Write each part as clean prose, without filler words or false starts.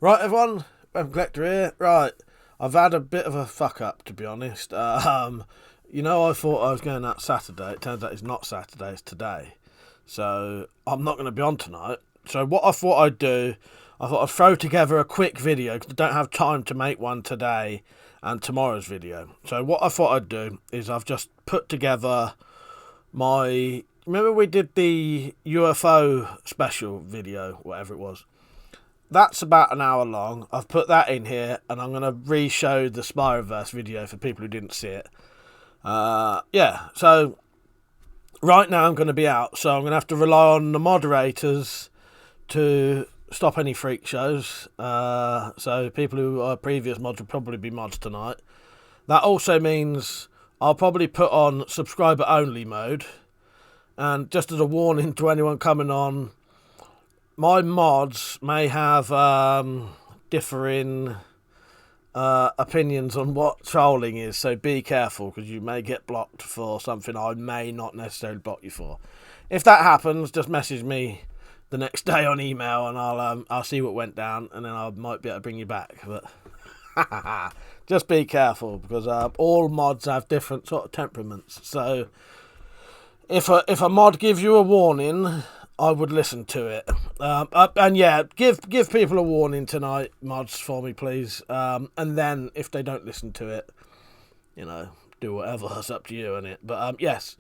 Right, everyone, WeaponCollector here. Right, I've had a bit of a fuck up, to be honest. You know, I thought I was going out Saturday. It turns out it's not Saturday, it's today. So I'm not going to be on tonight. So what I thought I'd do, I thought I'd throw together a quick video because I don't have time to make one today and tomorrow's video. So what I thought I'd do is I've just put together my... Remember we did the UFO special video, whatever it was? That's about an hour long. I've put that in here, and I'm going to re-show the Spiroverse video for people who didn't see it. Yeah, so right now I'm going to be out, so I'm going to have to rely on the moderators to stop any freak shows. So people who are previous mods will probably be mods tonight. That also means I'll probably put on subscriber-only mode. And just as a warning to anyone coming on, my mods may have differing opinions on what trolling is, so be careful because you may get blocked for something I may not necessarily block you for. If that happens, just message me the next day on email and I'll see what went down, and then I might be able to bring you back. But just be careful because all mods have different sort of temperaments. So if a mod gives you a warning, I would listen to it. And yeah, give people a warning tonight, mods, for me, please. And then if they don't listen to it, you know, do whatever. It's up to you, innit? But yes,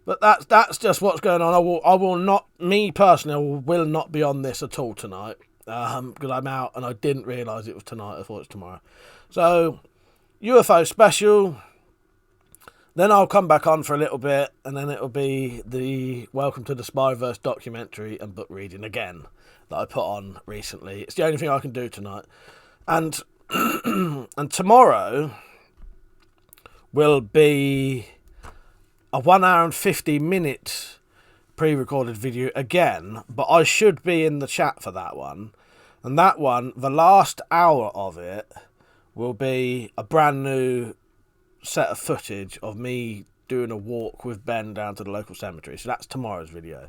but that's just what's going on. I will not, me personally, will not be on this at all tonight. Because I'm out and I didn't realise it was tonight. I thought it was tomorrow. So UFO special. Then I'll come back on for a little bit, and then it'll be the Welcome to the Spiroverse documentary and book reading again that I put on recently. It's the only thing I can do tonight. And and tomorrow will be a 1 hour and 50 minute pre-recorded video again, but I should be in the chat for that one. And that one, the last hour of it, will be a brand new set of footage of me doing a walk with Ben down to the local cemetery. So that's tomorrow's video.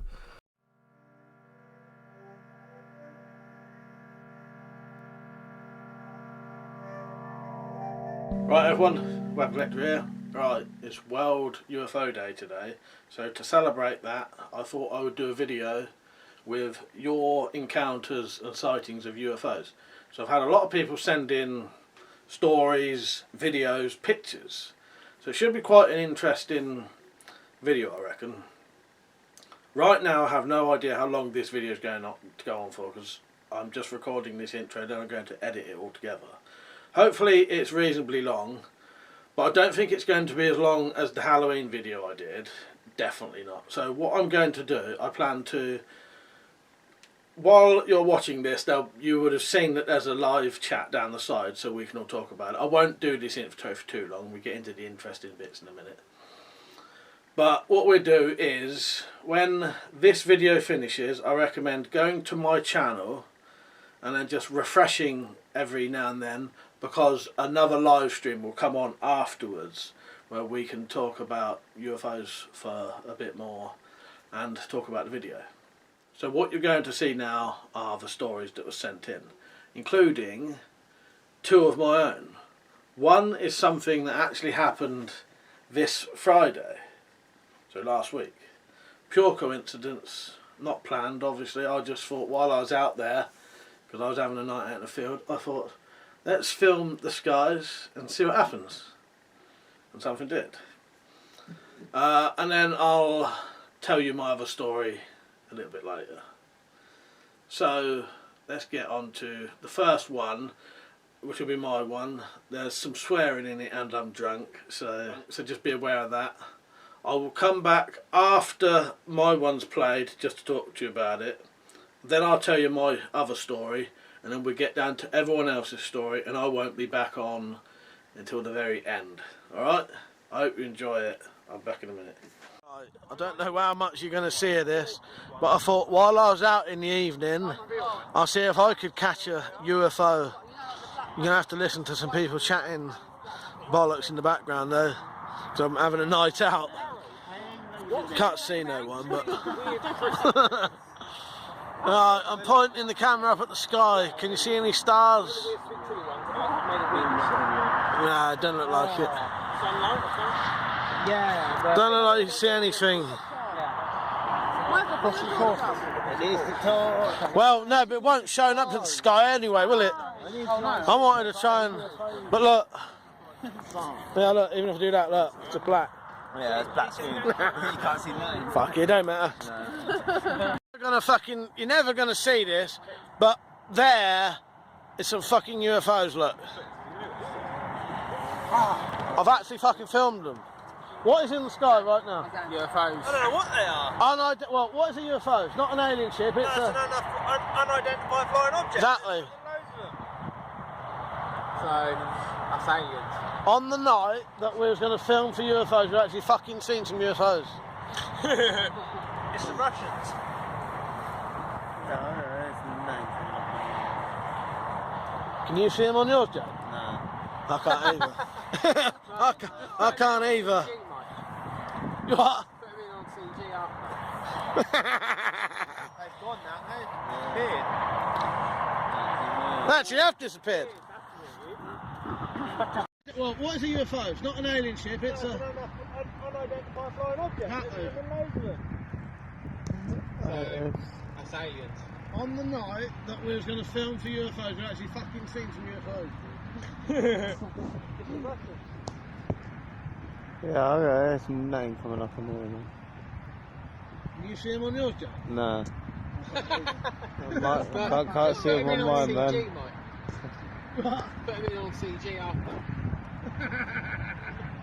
Right, everyone, WeaponCollector here. Right, it's World UFO Day today, so to celebrate that I thought I would do a video with your encounters and sightings of UFOs. So I've had a lot of people send in stories, videos, pictures. So it should be quite an interesting video, I reckon. Right now I have no idea how long this video is going to go on for, because I'm just recording this intro, then I'm going to edit it all together. Hopefully it's reasonably long, but I don't think it's going to be as long as the Halloween video I did. Definitely not. So what I'm going to do, I plan to, while you're watching this, you would have seen that there's a live chat down the side, so we can all talk about it. I won't do this intro for too long. We get into the interesting bits in a minute. But what we do is, when this video finishes, I recommend going to my channel and then just refreshing every now and then, because another live stream will come on afterwards where we can talk about UFOs for a bit more and talk about the video. So what you're going to see now are the stories that were sent in, including 2 of my own. One is something that actually happened this Friday, so last week. Pure coincidence, not planned obviously. I just thought while I was out there, because I was having a night out in the field, I thought, let's film the skies and see what happens. And something did. And then I'll tell you my other story a little bit later. So let's get on to the first one, which will be my one. There's some swearing in it and I'm drunk, so just be aware of that. I will come back after my one's played just to talk to you about it. Then I'll tell you my other story, and then we get down to everyone else's story, and I won't be back on until the very end. Alright? I hope you enjoy it. I'm back in a minute. I don't know how much you're going to see of this, but I thought while I was out in the evening, I'll see if I could catch a UFO. You're going to have to listen to some people chatting bollocks in the background though, because I'm having a night out. Can't see no one, but I'm pointing the camera up at the sky. Can you see any stars? Nah, it doesn't look like it. Yeah. Don't look like you can see anything. Well, no, but it won't show up to the sky anyway, will it? I wanted to try and... But look. Yeah, look, even if I do that, look, it's a black. Yeah, it's black screen. You can't see nothing. Fuck it, don't matter. No. You're never gonna see this, but there is some fucking UFOs, look. I've actually fucking filmed them. What is in the sky right now? UFOs. I don't know what they are. Well, what is a UFO? It's not an alien ship, it's an unidentified flying object. Exactly. So, that's aliens. On the night that we was going to film for UFOs, we actually fucking seen some UFOs. It's the Russians. Can you see them on yours, Joe? No. I can't either. I can't either. What? Put them in on CG after. They've gone now, they've disappeared. They actually have disappeared. Well, what is a UFO? It's not an alien ship, it's an unidentified flying object. Exactly. That's aliens. On the night that we was going to film for UFOs, we actually fucking seen some UFOs. Yeah, okay, there's nothing coming up on there. Can you see them on yours, Joe? No. Can't see them on mine, man. What? Put them in on CG after.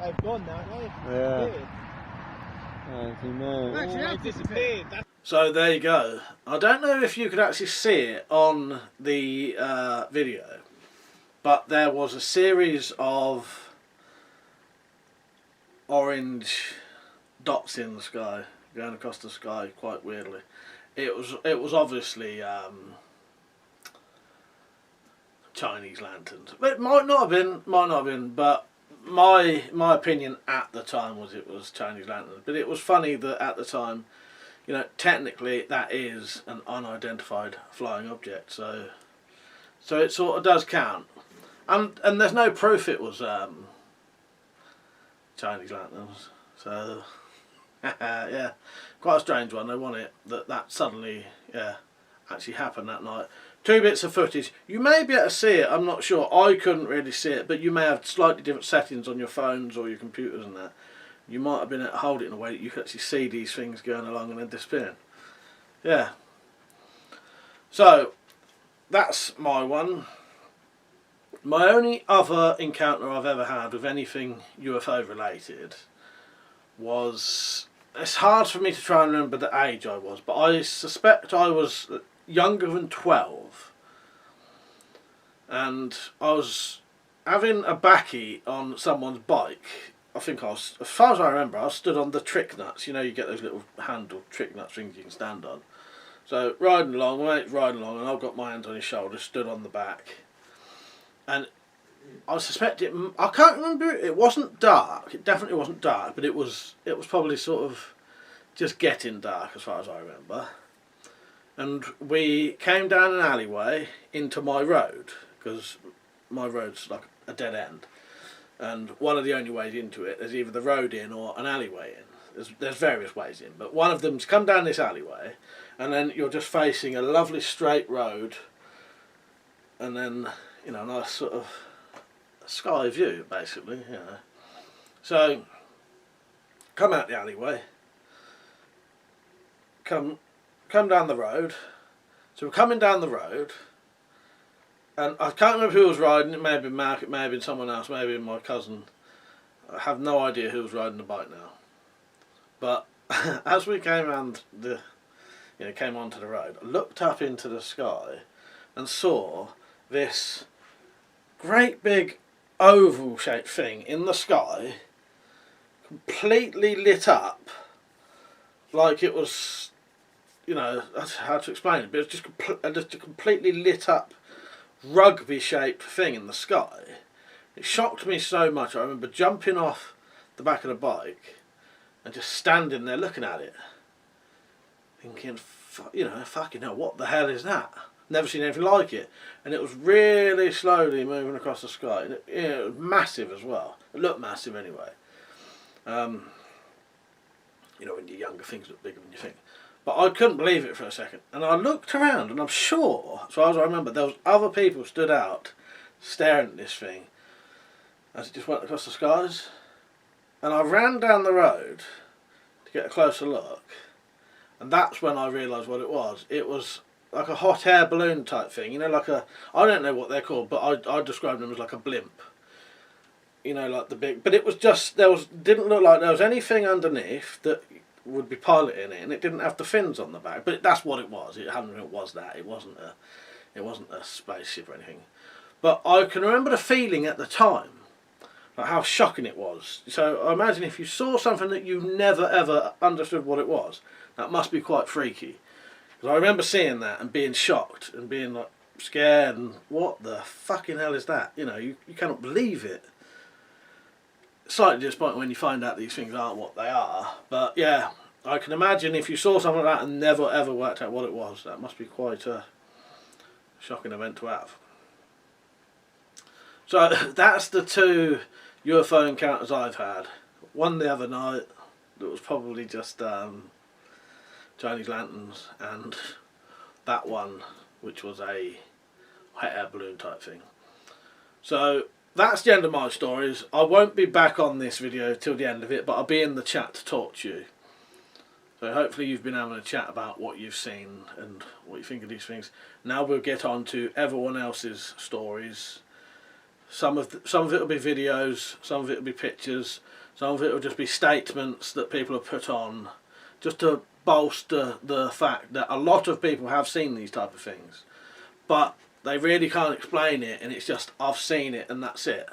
They've gone now, haven't they? Yeah. Actually, they've disappeared. So there you go. I don't know if you could actually see it on the video, but there was a series of orange dots in the sky, going across the sky quite weirdly. It was obviously Chinese lanterns. But it might not have been, but my opinion at the time was it was Chinese lanterns. But it was funny that at the time, you know, technically that is an unidentified flying object, so it sort of does count. And there's no proof it was Chinese lanterns. So yeah, quite a strange one. They want it that suddenly actually happened that night. 2 bits of footage. You may be able to see it, I'm not sure. I couldn't really see it, but you may have slightly different settings on your phones or your computers and that. You might have been able to hold it in a way that you could actually see these things going along and then disappearing. Yeah. So, that's my one. My only other encounter I've ever had with anything UFO related was... It's hard for me to try and remember the age I was, but I suspect I was younger than 12. And I was having a backie on someone's bike. I think I was, as far as I remember, I was stood on the trick nuts. You know, you get those little handled trick nut things you can stand on. So riding along, my mate's riding along, and I've got my hands on his shoulder, stood on the back. And I suspect it. I can't remember. It wasn't dark. It definitely wasn't dark, but it was probably sort of just getting dark, as far as I remember. And we came down an alleyway into my road, because my road's like a dead end. And one of the only ways into it is either the road in or an alleyway in. There's various ways in, but one of them's come down this alleyway, and then you're just facing a lovely straight road, and then, you know, a nice sort of sky view, basically, you know. So, come out the alleyway, come down the road. So we're coming down the road, and I can't remember who was riding. It may have been Mark, it may have been someone else, maybe my cousin. I have no idea who was riding the bike now. But as we came around came onto the road, I looked up into the sky and saw this great big oval shaped thing in the sky, completely lit up, like it was, you know, that's how to explain it, but it's just a completely lit up rugby shaped thing in the sky. It shocked me so much. I remember jumping off the back of the bike and just standing there looking at it, thinking, fucking hell, what the hell is that? Never seen anything like it. And it was really slowly moving across the sky. And it was massive as well. It looked massive anyway. When you're younger, things look bigger than you think. But I couldn't believe it for a second. And I looked around, and I'm sure, as far as I remember, there was other people stood out staring at this thing as it just went across the skies. And I ran down the road to get a closer look. And that's when I realised what it was. It was like a hot air balloon type thing. I don't know what they're called, but I described them as like a blimp. Like the big, but it was just, didn't look like there was anything underneath that would be piloting it, and it didn't have the fins on the back. But that's what it was. It was that. It wasn't a spaceship or anything. But I can remember the feeling at the time, like how shocking it was. So I imagine if you saw something that you never ever understood what it was, that must be quite freaky. Because I remember seeing that and being shocked and being like scared and what the fucking hell is that? You cannot believe it. Slightly disappointing when you find out these things aren't what they are, but yeah, I can imagine if you saw something like that and never ever worked out what it was, that must be quite a shocking event to have. So that's the 2 UFO encounters I've had. One the other night that was probably just Chinese lanterns, and that one which was a hot air balloon type thing. So that's the end of my stories. I won't be back on this video till the end of it, but I'll be in the chat to talk to you. So hopefully you've been having a chat about what you've seen and what you think of these things. Now we'll get on to everyone else's stories. Some of it will be videos, some of it will be pictures, some of it will just be statements that people have put on, just to bolster the fact that a lot of people have seen these type of things, but they really can't explain it, and it's just, I've seen it and that's it.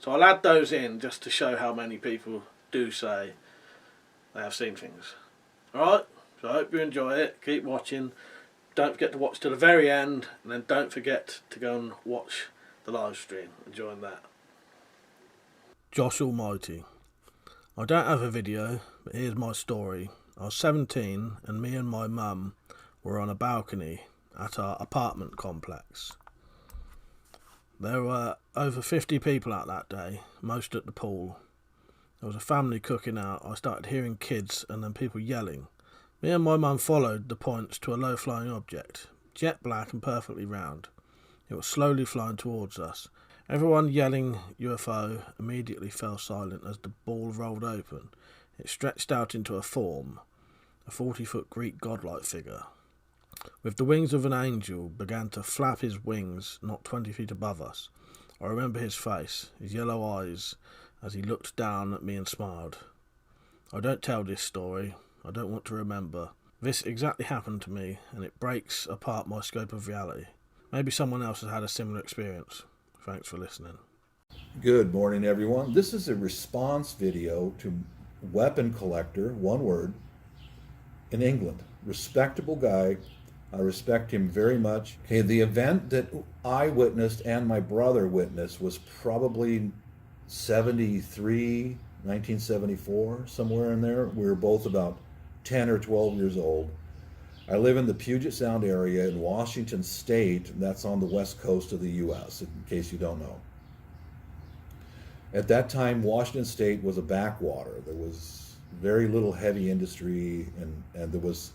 So I'll add those in just to show how many people do say they have seen things. Alright, so I hope you enjoy it. Keep watching. Don't forget to watch to the very end, and then don't forget to go and watch the live stream and join that. Josh Almighty. I don't have a video, but here's my story. I was 17 and me and my mum were on a balcony at our apartment complex. There were over 50 people out that day, most at the pool. There was a family cooking out. I started hearing kids and then people yelling. Me and my mum followed the points to a low-flying object, jet black and perfectly round. It was slowly flying towards us. Everyone yelling UFO immediately fell silent as the ball rolled open. It stretched out into a form, a 40-foot Greek godlike figure. With the wings of an angel, began to flap his wings not 20 feet above us. I remember his face, his yellow eyes, as he looked down at me and smiled. I don't tell this story. I don't want to remember. This exactly happened to me, and it breaks apart my scope of reality. Maybe someone else has had a similar experience. Thanks for listening. Good morning, everyone. This is a response video to WeaponCollector, one word, in England. Respectable guy. I respect him very much. Okay, the event that I witnessed and my brother witnessed was probably 1974, somewhere in there. We were both about 10 or 12 years old. I live in the Puget Sound area in Washington State, and that's on the west coast of the U.S., in case you don't know. At that time, Washington State was a backwater. There was very little heavy industry, and it was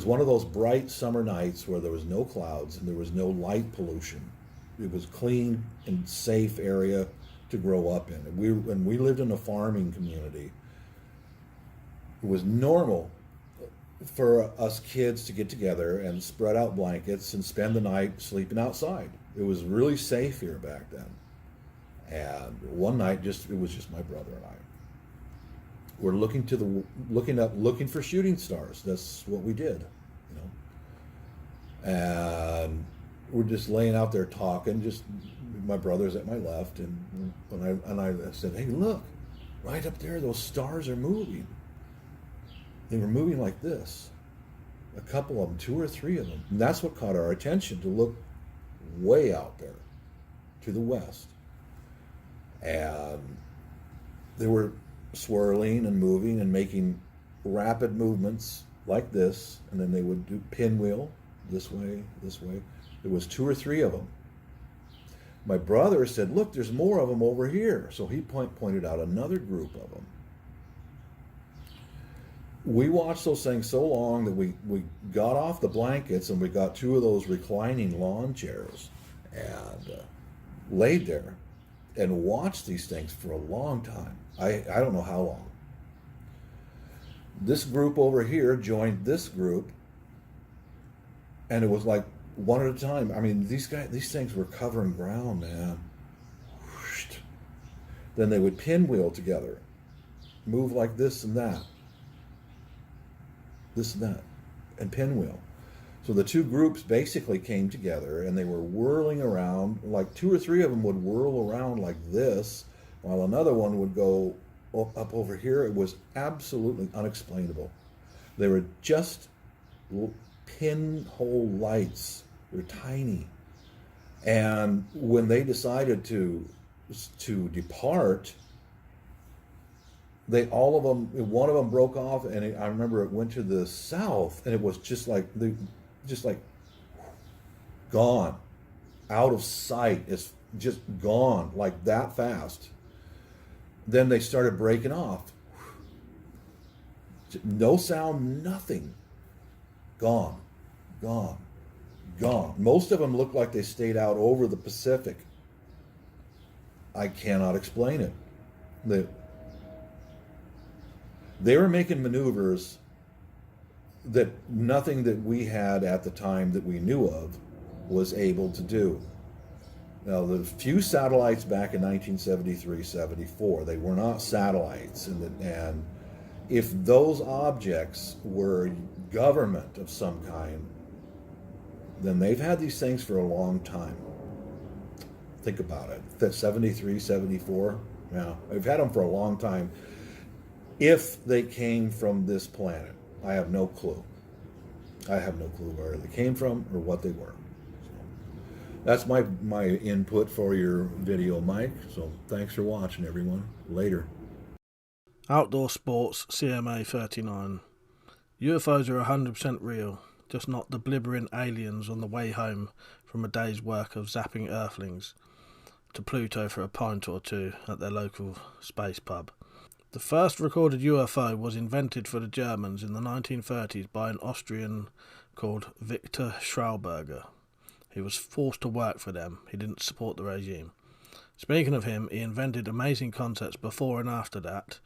one of those bright summer nights where there was no clouds and there was no light pollution. It was clean and safe area to grow up in. And we lived in a farming community. It was normal for us kids to get together and spread out blankets and spend the night sleeping outside. It was really safe here back then. And one night, it was just my brother and I. We're looking for shooting stars. That's what we did, And we're just laying out there talking. Just my brother's at my left, and I said, "Hey, look, right up there, those stars are moving." They were moving like this. A couple of them, 2 or 3 of them. And that's what caught our attention, to look way out there to the west. And they were swirling and moving and making rapid movements like this, and then they would do pinwheel this way, this way. There was 2 or 3 of them. My brother said, look, there's more of them over here. So he pointed out another group of them. We watched those things so long that we got off the blankets and we got 2 of those reclining lawn chairs and laid there and watched these things for a long time. I don't know how long. This group over here joined this group, and it was like one at a time. I mean, these things were covering ground, man. Whoosh. Then they would pinwheel together, move like this and that, and pinwheel. So the 2 groups basically came together, and they were whirling around. Like 2 or 3 of them would whirl around like this, while another one would go up over here. It was absolutely unexplainable. They were just pinhole lights. They're tiny. And when they decided to depart, one of them broke off, and I remember it went to the south, and it was just like gone, out of sight. It's just gone like that fast. Then they started breaking off. No sound, nothing. Gone, gone, gone. Most of them looked like they stayed out over the Pacific. I cannot explain it. They were making maneuvers that nothing that we had at the time that we knew of was able to do. Now, the few satellites back in 1973, 74, they were not satellites. And if those objects were government of some kind, then they've had these things for a long time. Think about it. That's 73, 74. Yeah, they've had them for a long time. If they came from this planet, I have no clue. I have no clue where they came from or what they were. That's my input for your video, Mike. So thanks for watching, everyone. Later. Outdoor Sports CMA 39. UFOs are 100% real, just not the blibbering aliens on the way home from a day's work of zapping earthlings to Pluto for a pint or 2 at their local space pub. The first recorded UFO was invented for the Germans in the 1930s by an Austrian called Victor Schauberger. He was forced to work for them. He didn't support the regime. Speaking of him, he invented amazing concepts before and after that.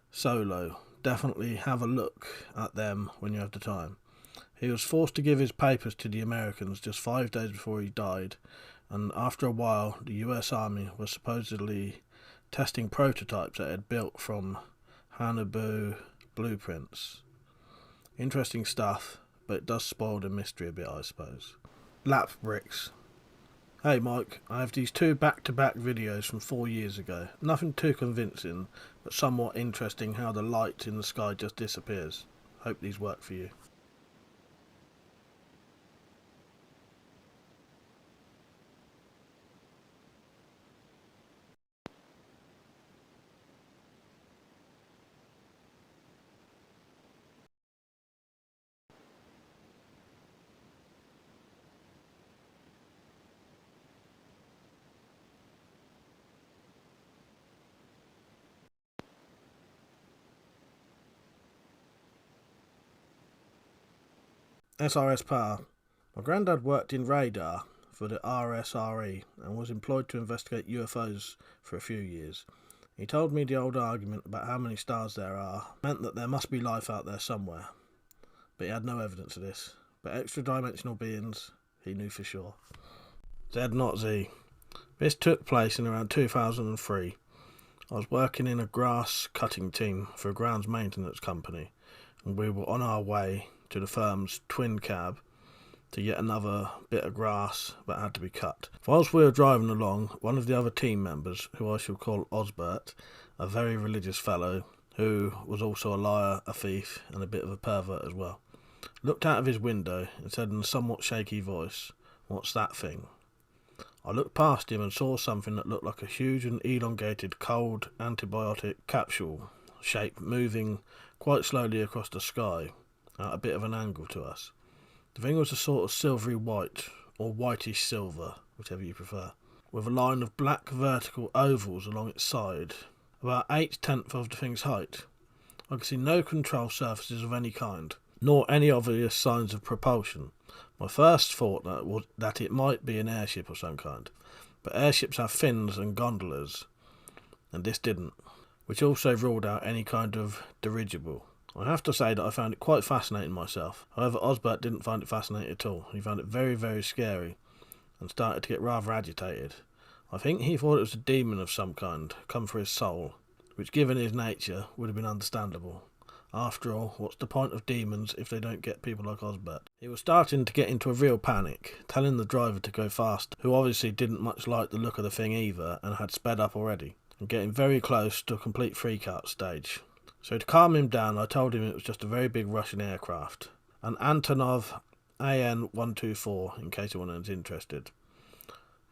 Solo. Definitely have a look at them when you have the time. He was forced to give his papers to the Americans just 5 days before he died, and after a while the US Army was supposedly testing prototypes that had built from Hanabu blueprints. Interesting stuff, but it does spoil the mystery a bit, I suppose. Lap bricks. Hey Mike, I have these 2 back-to-back videos from 4 years ago. Nothing too convincing, but somewhat interesting how the light in the sky just disappears. Hope these work for you. SRS Power. My granddad worked in radar for the RSRE and was employed to investigate UFOs for a few years. He told me the old argument about how many stars there are meant that there must be life out there somewhere, but he had no evidence of this. But extra-dimensional beings, he knew for sure. Z not Z. This took place in around 2003. I was working in a grass cutting team for a grounds maintenance company, and we were on our way to the firm's twin cab to yet another bit of grass that had to be cut. Whilst we were driving along, one of the other team members, who I shall call Osbert, a very religious fellow, who was also a liar, a thief, and a bit of a pervert as well, looked out of his window and said in a somewhat shaky voice, "What's that thing?" I looked past him and saw something that looked like a huge and elongated cold antibiotic capsule shape moving quite slowly across the sky. at a bit of an angle to us. The thing was a sort of silvery white, or whitish silver, whichever you prefer, with a line of black vertical ovals along its side, about 1/8 of the thing's height. I could see no control surfaces of any kind, nor any obvious signs of propulsion. My first thought was that it might be an airship of some kind, but airships have fins and gondolas, and this didn't, which also ruled out any kind of dirigible. I have to say that I found it quite fascinating myself. However, Osbert didn't find it fascinating at all. He found it very, very scary and started to get rather agitated. I think he thought it was a demon of some kind, come for his soul, which given his nature would have been understandable. After all, what's the point of demons if they don't get people like Osbert? He was starting to get into a real panic, telling the driver to go fast, who obviously didn't much like the look of the thing either and had sped up already, and getting very close to a complete freak-out stage. So to calm him down, I told him it was just a very big Russian aircraft, an Antonov AN-124, in case anyone was interested.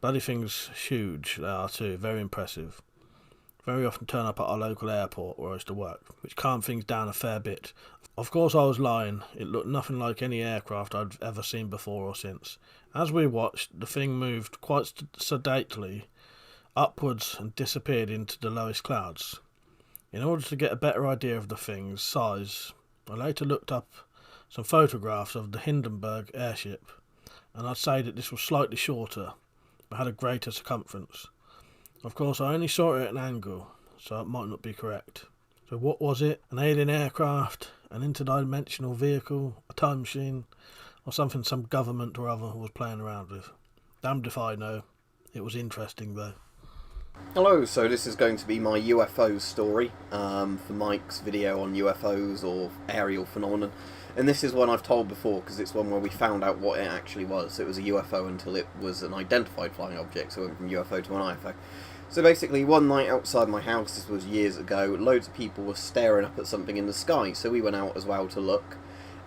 Bloody thing's huge, they are too, very impressive. Very often turn up at our local airport where I used to work, which calmed things down a fair bit. Of course I was lying, it looked nothing like any aircraft I'd ever seen before or since. As we watched, the thing moved quite sedately upwards and disappeared into the lowest clouds. In order to get a better idea of the thing's size, I later looked up some photographs of the Hindenburg airship, and I'd say that this was slightly shorter, but had a greater circumference. Of course, I only saw it at an angle, so it might not be correct. So what was it? An alien aircraft? An interdimensional vehicle? A time machine? Or something some government or other was playing around with? Damned if I know. It was interesting though. Hello, so this is going to be my UFO story for Mike's video on UFOs or aerial phenomenon. And this is one I've told before because it's one where we found out what it actually was. It was a UFO until it was an identified flying object, so it went from UFO to an IFO. So basically, one night outside my house, this was years ago, loads of people were staring up at something in the sky, so we went out as well to look.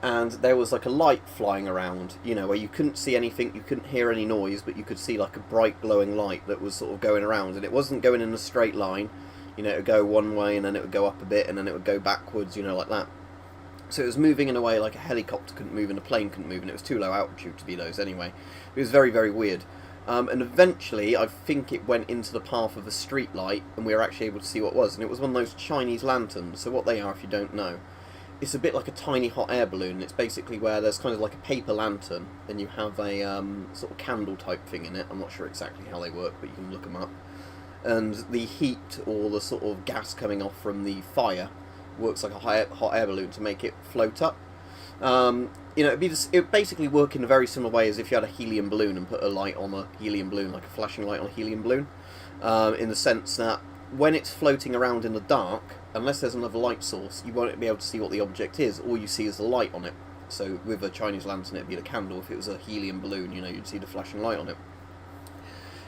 And there was like a light flying around, you know, where you couldn't see anything, you couldn't hear any noise, but you could see like a bright glowing light that was sort of going around, and it wasn't going in a straight line, you know, it would go one way and then it would go up a bit and then it would go backwards, you know, like that. So it was moving in a way like a helicopter couldn't move and a plane couldn't move, and it was too low altitude to be those anyway. It was very, very weird. And eventually, I think it went into the path of a street light, and we were actually able to see what it was, and it was one of those Chinese lanterns. So what they are, if you don't know, it's a bit like a tiny hot air balloon. It's basically where there's kind of like a paper lantern, and you have a sort of candle type thing in it. I'm not sure exactly how they work, but you can look them up. And the heat, or the sort of gas coming off from the fire, works like a hot air balloon to make it float up. You know, it would basically work in a very similar way as if you had a helium balloon and put a light on a helium balloon, like a flashing light on a helium balloon, in the sense that when it's floating around in the dark, unless there's another light source, you won't be able to see what the object is. All you see is the light on it. So with a Chinese lantern, it'd be the candle. If it was a helium balloon, you know, you'd see the flashing light on it.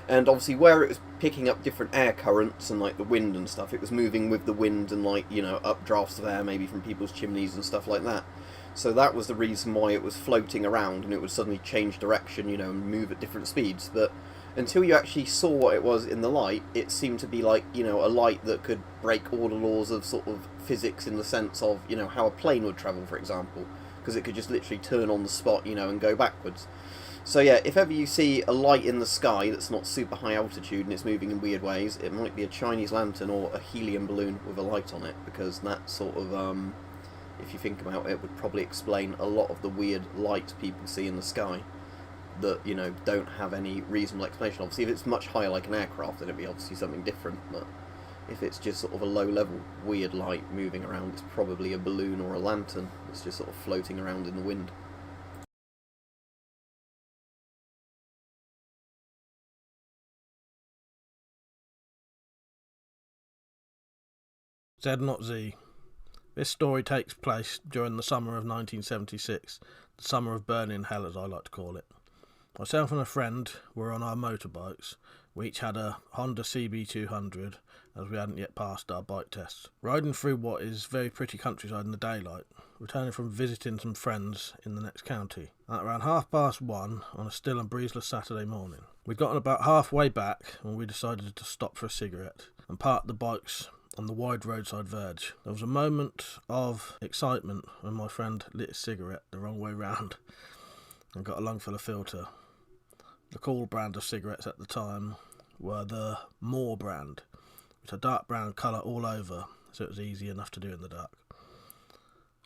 And obviously where it was picking up different air currents and like the wind and stuff, it was moving with the wind and like, you know, updrafts of air maybe from people's chimneys and stuff like that. So that was the reason why it was floating around, and it would suddenly change direction, you know, and move at different speeds. But until you actually saw what it was in the light, it seemed to be like, you know, a light that could break all the laws of sort of physics in the sense of, you know, how a plane would travel, for example, because it could just literally turn on the spot, you know, and go backwards. So yeah, if ever you see a light in the sky that's not super high altitude and it's moving in weird ways, it might be a Chinese lantern or a helium balloon with a light on it, because that sort of, if you think about it, would probably explain a lot of the weird lights people see in the sky that, you know, don't have any reasonable explanation. Obviously, if it's much higher like an aircraft, then it'd be obviously something different, but if it's just sort of a low-level weird light moving around, it's probably a balloon or a lantern that's just sort of floating around in the wind. Z not Z. This story takes place during the summer of 1976, the summer of burning hell as I like to call it. Myself and a friend were on our motorbikes. We each had a Honda CB200, as we hadn't yet passed our bike tests, riding through what is very pretty countryside in the daylight, returning from visiting some friends in the next county, at around 1:30 on a still and breezeless Saturday morning. We'd gotten about halfway back when we decided to stop for a cigarette and parked the bikes on the wide roadside verge. There was a moment of excitement when my friend lit his cigarette the wrong way round and got a lungful of filter. The cool brand of cigarettes at the time were the More brand, with a dark brown colour all over, so it was easy enough to do in the dark.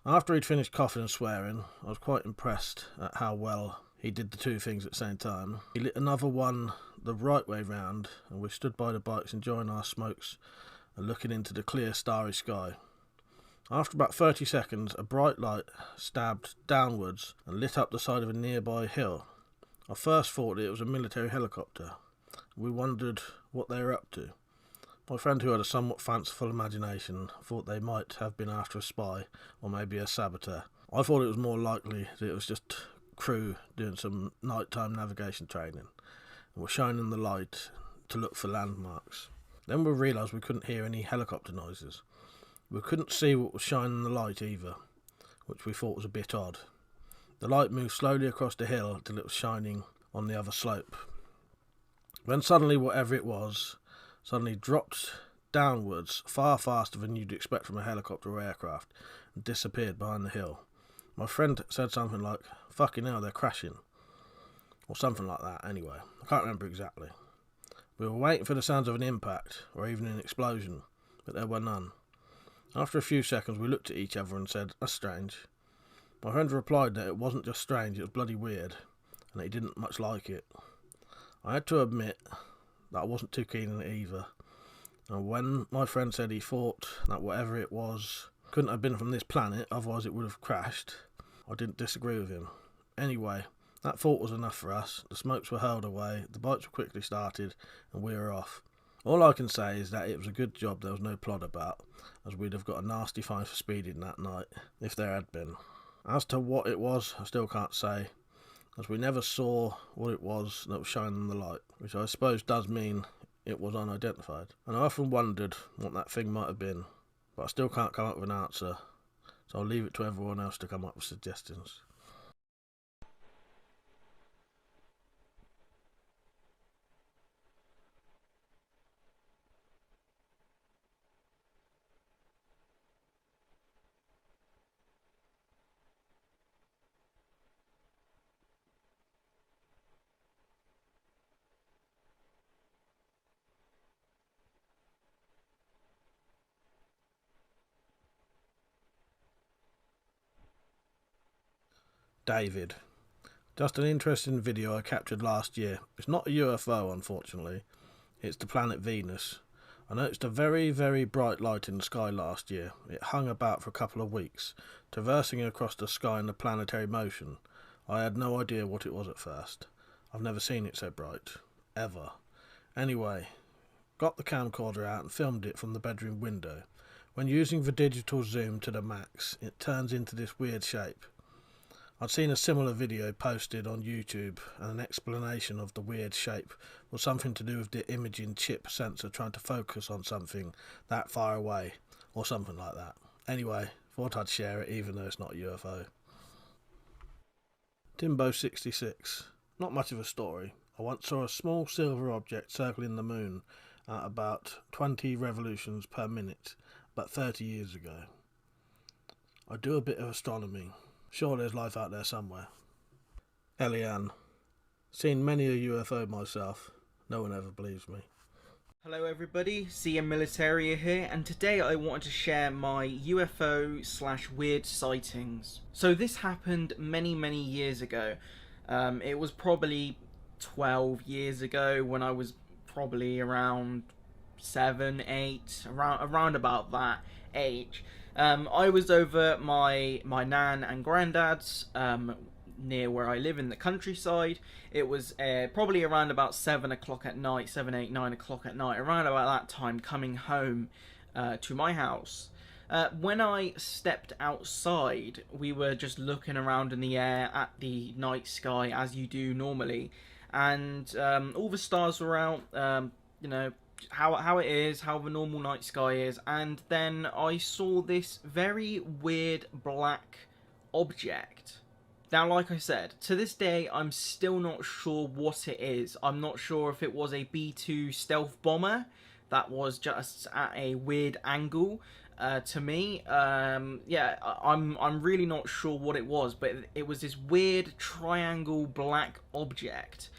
After he'd finished coughing and swearing, I was quite impressed at how well he did the two things at the same time. He lit another one the right way round, and we stood by the bikes enjoying our smokes and looking into the clear starry sky. After about 30 seconds, a bright light stabbed downwards and lit up the side of a nearby hill. I first thought it was a military helicopter. We wondered what they were up to. My friend, who had a somewhat fanciful imagination, thought they might have been after a spy or maybe a saboteur. I thought it was more likely that it was just crew doing some nighttime navigation training and were shining the light to look for landmarks. Then we realised we couldn't hear any helicopter noises. We couldn't see what was shining the light either, which we thought was a bit odd. The light moved slowly across the hill till it was shining on the other slope. Then suddenly whatever it was suddenly dropped downwards far faster than you'd expect from a helicopter or aircraft and disappeared behind the hill. My friend said something like, "Fucking hell, they're crashing," or something like that anyway. I can't remember exactly. We were waiting for the sounds of an impact or even an explosion, but there were none. After a few seconds we looked at each other and said, "That's strange." My friend replied that it wasn't just strange, it was bloody weird, and that he didn't much like it. I had to admit that I wasn't too keen on it either, and when my friend said he thought that whatever it was couldn't have been from this planet, otherwise it would have crashed, I didn't disagree with him. Anyway, that thought was enough for us. The smokes were hurled away, the bikes were quickly started, and we were off. All I can say is that it was a good job there was no plot about, as we'd have got a nasty fine for speeding that night, if there had been. As to what it was, I still can't say, as we never saw what it was that was shining the light, which I suppose does mean it was unidentified. And I often wondered what that thing might have been, but I still can't come up with an answer, so I'll leave it to everyone else to come up with suggestions. David. Just an interesting video I captured last year. It's not a UFO, unfortunately. It's the planet Venus. I noticed a very, very bright light in the sky last year. It hung about for a couple of weeks, traversing across the sky in a planetary motion. I had no idea what it was at first. I've never seen it so bright. Ever. Anyway, got the camcorder out and filmed it from the bedroom window. When using the digital zoom to the max, it turns into this weird shape. I'd seen a similar video posted on YouTube, and an explanation of the weird shape was something to do with the imaging chip sensor trying to focus on something that far away, or something like that. Anyway, thought I'd share it even though it's not a UFO. Timbo66. Not much of a story. I once saw a small silver object circling the moon at about 20 revolutions per minute, about 30 years ago. I do a bit of astronomy. Sure, there's life out there somewhere. Eliane. Seen many a UFO myself. No one ever believes me. Hello everybody, CM Militaria here, and today I wanted to share my UFO/weird sightings. So this happened many years ago. It was probably 12 years ago, when I was probably around 7, 8, around about that age. I was over my nan and granddad's near where I live in the countryside. It was probably around about 7 o'clock at night, 7, 8, 9 o'clock at night, around about that time, coming home to my house. When I stepped outside, we were just looking around in the air at the night sky as you do normally, and all the stars were out, you know, how it is, how the normal night sky is, and then I saw this very weird black object. Now, like I said, to this day I'm still not sure what it is. I'm not sure if it was a B-2 stealth bomber that was just at a weird angle to me. Yeah, I'm really not sure what it was, but it was this weird triangle black object.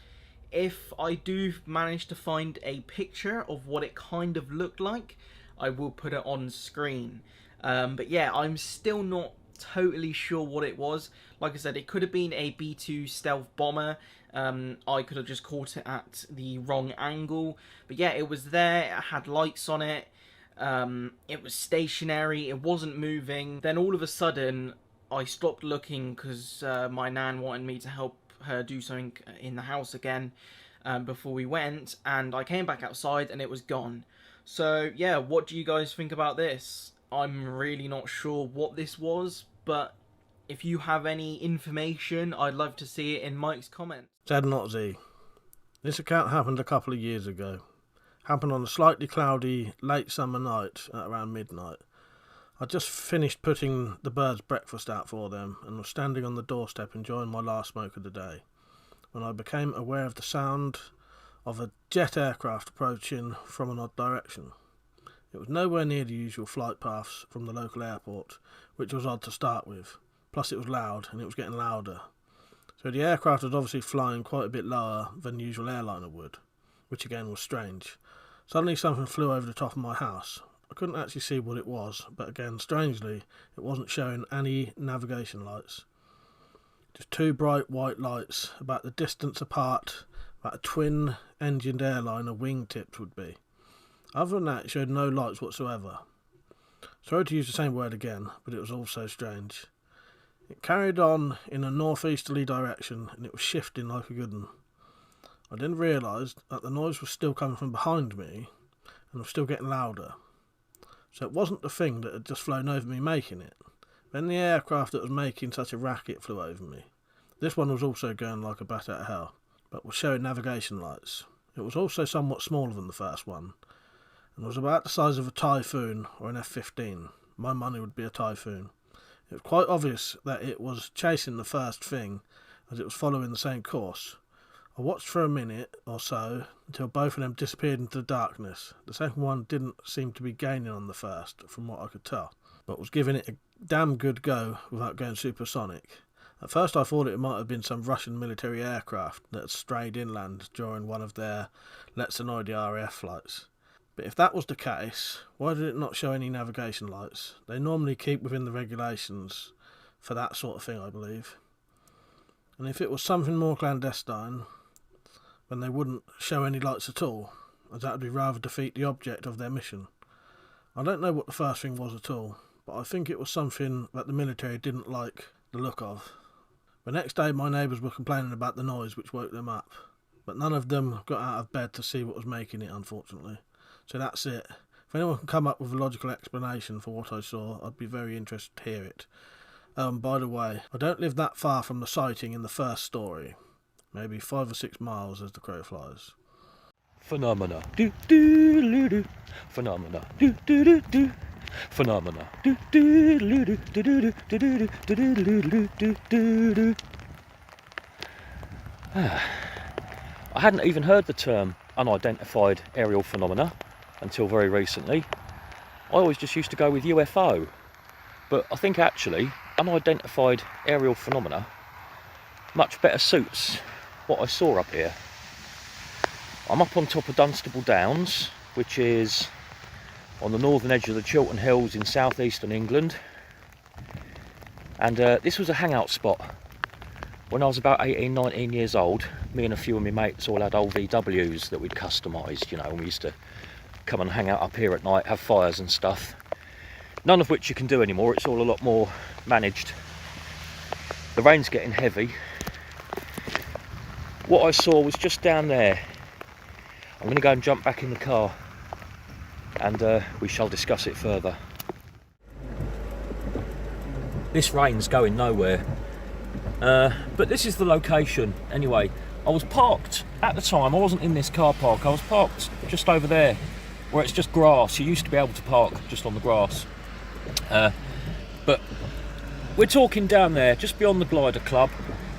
If I do manage to find a picture of what it kind of looked like, I will put it on screen. But yeah, I'm still not totally sure what it was. Like I said, it could have been a B-2 stealth bomber. I could have just caught it at the wrong angle. But yeah, it was there, it had lights on it. It was stationary, it wasn't moving. Then all of a sudden, I stopped looking because my nan wanted me to help her do something in the house again before we went, and I came back outside and it was gone. So yeah, what do you guys think about this? I'm really not sure what this was, but if you have any information, I'd love to see it in Mike's comments. Zed not Z. This account happened a couple of years ago. Happened on a slightly cloudy late summer night at around midnight. I just finished putting the birds breakfast out for them and was standing on the doorstep enjoying my last smoke of the day when I became aware of the sound of a jet aircraft approaching from an odd direction. It was nowhere near the usual flight paths from the local airport, which was odd to start with. Plus it was loud, and it was getting louder. So the aircraft was obviously flying quite a bit lower than the usual airliner would, which again was strange. Suddenly something flew over the top of my house. I couldn't actually see what it was, but again, strangely, it wasn't showing any navigation lights. Just two bright white lights, about the distance apart that a twin-engined airliner wingtips would be. Other than that, it showed no lights whatsoever. Sorry to use the same word again, but it was also strange. It carried on in a northeasterly direction, and it was shifting like a good one. I then realised that the noise was still coming from behind me, and was still getting louder. So it wasn't the thing that had just flown over me making it. Then the aircraft that was making such a racket flew over me. This one was also going like a bat out of hell, but was showing navigation lights. It was also somewhat smaller than the first one, and was about the size of a Typhoon or an F-15. My money would be a Typhoon. It was quite obvious that it was chasing the first thing, as it was following the same course. I watched for a minute or so until both of them disappeared into the darkness. The second one didn't seem to be gaining on the first, from what I could tell, but was giving it a damn good go without going supersonic. At first I thought it might have been some Russian military aircraft that had strayed inland during one of their Let's Annoy the RAF flights. But if that was the case, why did it not show any navigation lights? They normally keep within the regulations for that sort of thing, I believe. And if it was something more clandestine, then they wouldn't show any lights at all, as that would be rather defeat the object of their mission. I don't know what the first thing was at all, but I think it was something that the military didn't like the look of. The next day my neighbours were complaining about the noise, which woke them up, but none of them got out of bed to see what was making it, unfortunately. So that's it. If anyone can come up with a logical explanation for what I saw, I'd be very interested to hear it. By the way, I don't live that far from the sighting in the first story. Maybe 5 or 6 miles as the crow flies. Phenomena. Do do do do. Phenomena. Do do do do. Phenomena. Do do do do do do do do do do do do do. I hadn't even heard the term unidentified aerial phenomena until very recently. I always just used to go with UFO, but I think actually unidentified aerial phenomena much better suits what I saw up here. I'm up on top of Dunstable Downs, which is on the northern edge of the Chiltern Hills in southeastern England, and this was a hangout spot. When I was about 18-19 years old, me and a few of my mates all had old VWs that we'd customised, you know, and we used to come and hang out up here at night, have fires and stuff. None of which you can do anymore, it's all a lot more managed. The rain's getting heavy. What I saw was just down there. I'm going to go and jump back in the car and we shall discuss it further. This rain's going nowhere. But this is the location. Anyway, I was parked at the time. I wasn't in this car park. I was parked just over there where it's just grass. You used to be able to park just on the grass. But we're talking down there, just beyond the Glider Club.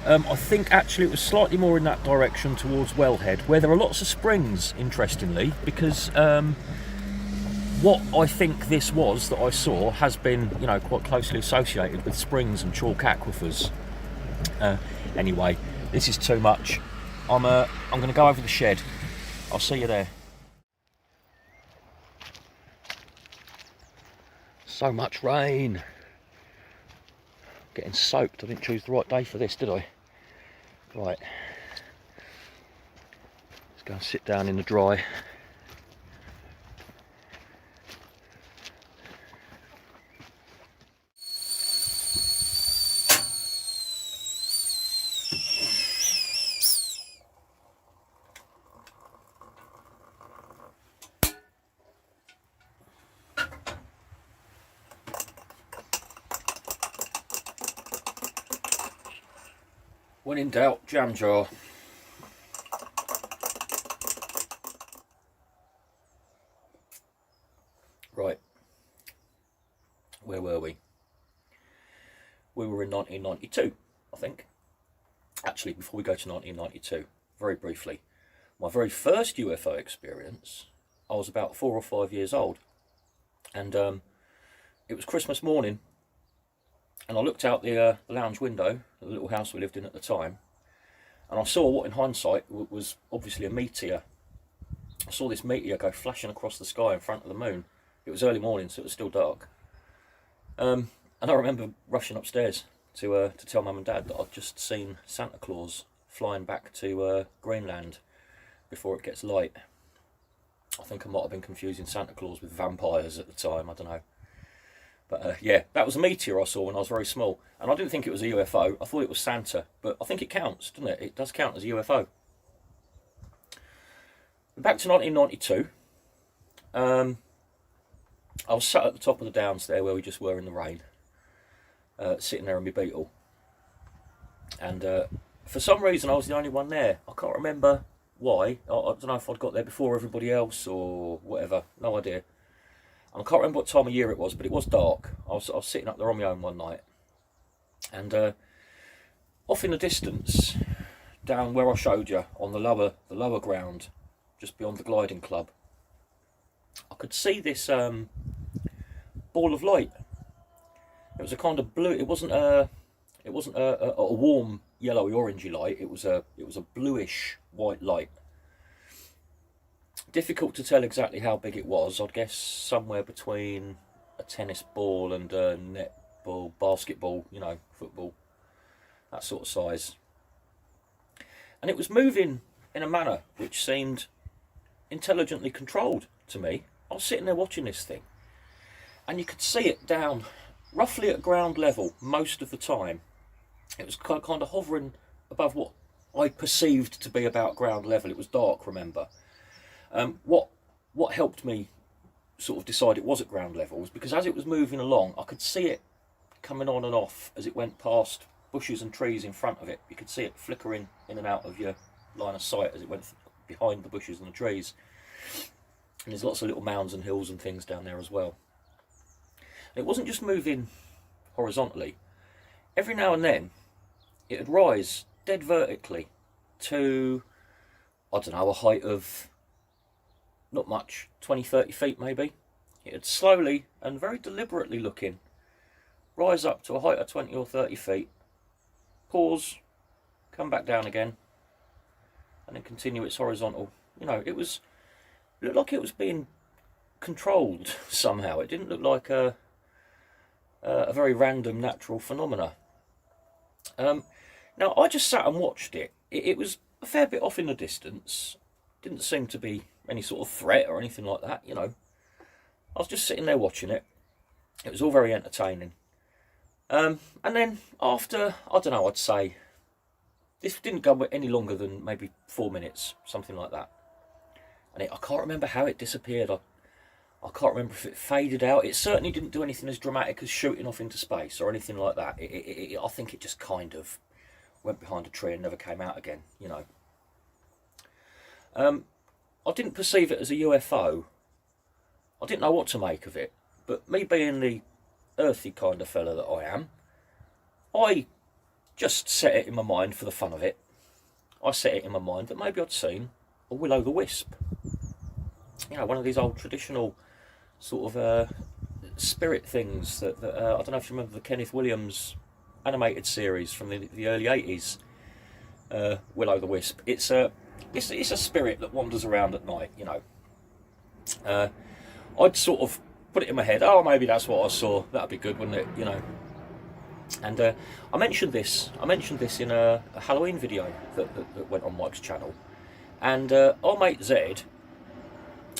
I think actually it was slightly more in that direction towards Wellhead, where there are lots of springs, interestingly, because what I think this was that I saw has been, you know, quite closely associated with springs and chalk aquifers. Anyway, this is too much. I'm going to go over the shed. I'll see you there. So much rain. Getting soaked. I didn't choose the right day for this, did I? Right. Let's go and sit down in the dry. When in doubt, jam jar. Right, where were we? We were in 1992, I think. Actually, before we go to 1992, very briefly, my very first UFO experience, I was about 4 or 5 years old, and it was Christmas morning. And I looked out the lounge window, the little house we lived in at the time, and I saw what in hindsight was obviously a meteor. I saw this meteor go flashing across the sky in front of the moon. It was early morning, so it was still dark. And I remember rushing upstairs to tell Mum and Dad that I'd just seen Santa Claus flying back to Greenland before it gets light. I think I might have been confusing Santa Claus with vampires at the time, I don't know. But yeah, that was a meteor I saw when I was very small. And I didn't think it was a UFO, I thought it was Santa. But I think it counts, doesn't it? It does count as a UFO. Back to 1992. I was sat at the top of the downs there where we just were in the rain. Sitting there in my Beetle. And for some reason I was the only one there. I can't remember why. I don't know if I'd got there before everybody else or whatever. No idea. I can't remember what time of year it was, but it was dark. I was sitting up there on my own one night, and off in the distance, down where I showed you on the lower ground, just beyond the gliding club, I could see this ball of light. It was a kind of blue. It wasn't a warm yellowy orangey light. It was a bluish white light. Difficult to tell exactly how big it was. I'd guess somewhere between a tennis ball and a netball, basketball, you know, football, that sort of size. And it was moving in a manner which seemed intelligently controlled to me. I was sitting there watching this thing, and you could see it down roughly at ground level most of the time. It was kind of hovering above what I perceived to be about ground level. It was dark, remember. What helped me sort of decide it was at ground level was because as it was moving along, I could see it coming on and off as it went past bushes and trees in front of it. You could see it flickering in and out of your line of sight as it went behind the bushes and the trees. And there's lots of little mounds and hills and things down there as well. And it wasn't just moving horizontally. Every now and then, it would rise dead vertically to, I don't know, a height of not much, 20-30 feet maybe. It would slowly and very deliberately looking rise up to a height of 20 or 30 feet, pause, come back down again, and then continue its horizontal. You know, it looked like it was being controlled somehow. It didn't look like a very random natural phenomena. Now I just sat and watched it. It was a fair bit off in the distance. Didn't seem to be any sort of threat or anything like that, you know. I was just sitting there watching it. It was all very entertaining. And then after, I don't know, I'd say, this didn't go any longer than maybe 4 minutes, something like that. And I can't remember how it disappeared. I can't remember if it faded out. It certainly didn't do anything as dramatic as shooting off into space or anything like that. I think it just kind of went behind a tree and never came out again, you know. I didn't perceive it as a UFO. I didn't know what to make of it. But me being the earthy kind of fella that I am, I just set it in my mind for the fun of it. I set it in my mind that maybe I'd seen a will-o'-the-wisp. You know, one of these old traditional sort of spirit things that I don't know if you remember the Kenneth Williams animated series from the early 80s, Will-O-the-Wisp. It's a spirit that wanders around at night, you know. I'd sort of put it in my head, oh, maybe that's what I saw, that'd be good, wouldn't it, you know. And I mentioned this in a Halloween video that went on Mike's channel, and our mate Zed,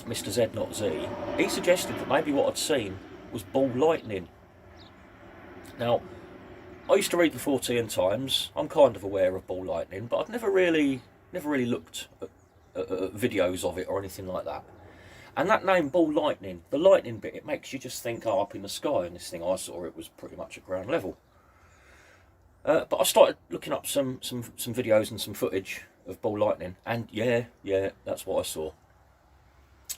Mr. Z not Z, he suggested that maybe what I'd seen was ball lightning. Now, I used to read the 14 Times. I'm kind of aware of ball lightning, but I've never really looked at videos of it or anything like that. And that name, ball lightning, the lightning bit, it makes you just think, oh, up in the sky. And this thing I saw, it was pretty much at ground level. But I started looking up some videos and some footage of ball lightning, and yeah, that's what I saw.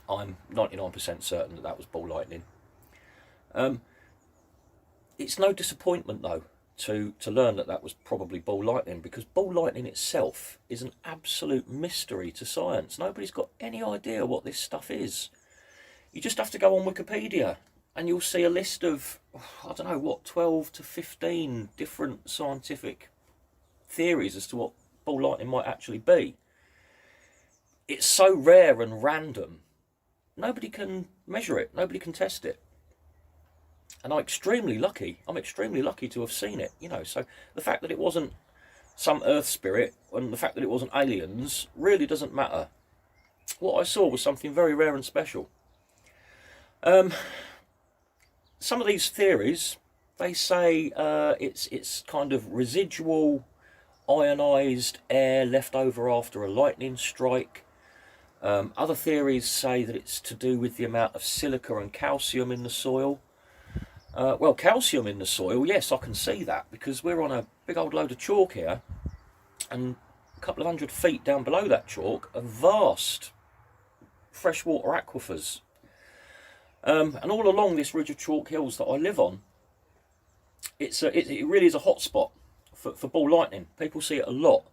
I'm 99% certain that was ball lightning. It's no disappointment though to learn that was probably ball lightning, because ball lightning itself is an absolute mystery to science. Nobody's got any idea what this stuff is. You just have to go on Wikipedia and you'll see a list of, I don't know what, 12 to 15 different scientific theories as to what ball lightning might actually be. It's so rare and random, nobody can measure it, nobody can test it. And I'm extremely lucky to have seen it, you know. So the fact that it wasn't some earth spirit and the fact that it wasn't aliens really doesn't matter. What I saw was something very rare and special. Some of these theories, they say it's kind of residual ionized air left over after a lightning strike. Other theories say that it's to do with the amount of silica and calcium in the soil. Well, calcium in the soil, yes, I can see that, because we're on a big old load of chalk here, and a couple of 100 feet down below that chalk are vast freshwater aquifers. And all along this ridge of chalk hills that I live on, it really is a hot spot for ball lightning. People see it a lot.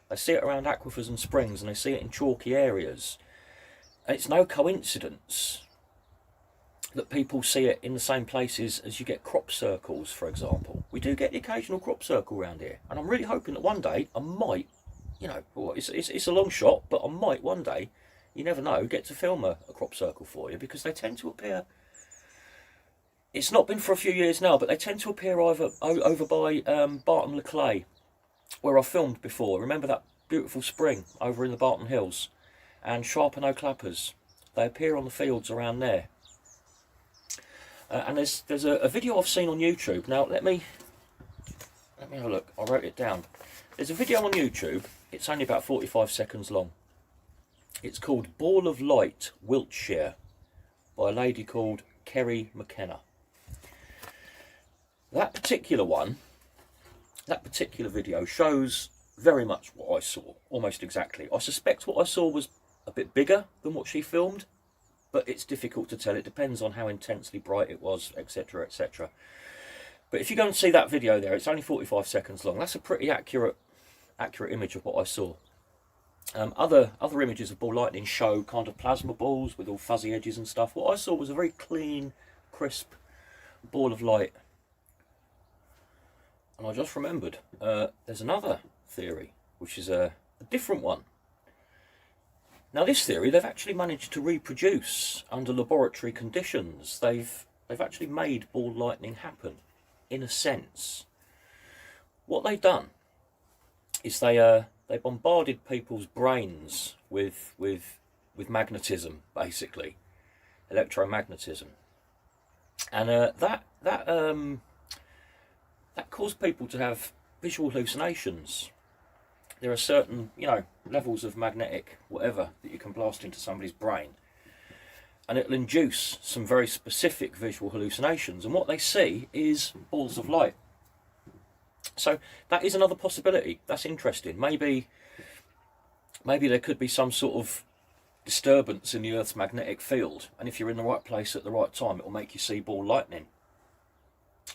They see it around aquifers and springs, and they see it in chalky areas. And it's no coincidence that people see it in the same places as you get crop circles, for example. We do get the occasional crop circle around here, and I'm really hoping that one day I might, you know, well, it's a long shot, but I might one day, you never know, get to film a crop circle for you, because they tend to appear, it's not been for a few years now, but they tend to appear over by Barton le Clay, where I filmed before. Remember that beautiful spring over in the Barton Hills? And Sharpano clappers, they appear on the fields around there. And there's a video I've seen on YouTube. Now let me have a look. I wrote it down. There's a video on YouTube. It's only about 45 seconds long. It's called Ball of Light, Wiltshire, by a lady called Kerry McKenna. That particular video shows very much what I saw, almost exactly. I suspect what I saw was a bit bigger than what she filmed, but it's difficult to tell. It depends on how intensely bright it was, etc, etc. But if you go and see that video there, it's only 45 seconds long. That's a pretty accurate image of what I saw. Other images of ball lightning show kind of plasma balls with all fuzzy edges and stuff. What I saw was a very clean, crisp ball of light. And I just remembered, there's another theory, which is a different one. Now this theory, they've actually managed to reproduce under laboratory conditions. They've actually made ball lightning happen, in a sense. What they've done is they bombarded people's brains with magnetism, basically, electromagnetism, and that caused people to have visual hallucinations. There are certain, you know, levels of magnetic whatever that you can blast into somebody's brain, and it'll induce some very specific visual hallucinations, and what they see is balls of light. So that is another possibility. That's interesting. Maybe there could be some sort of disturbance in the Earth's magnetic field, and if you're in the right place at the right time, it will make you see ball lightning.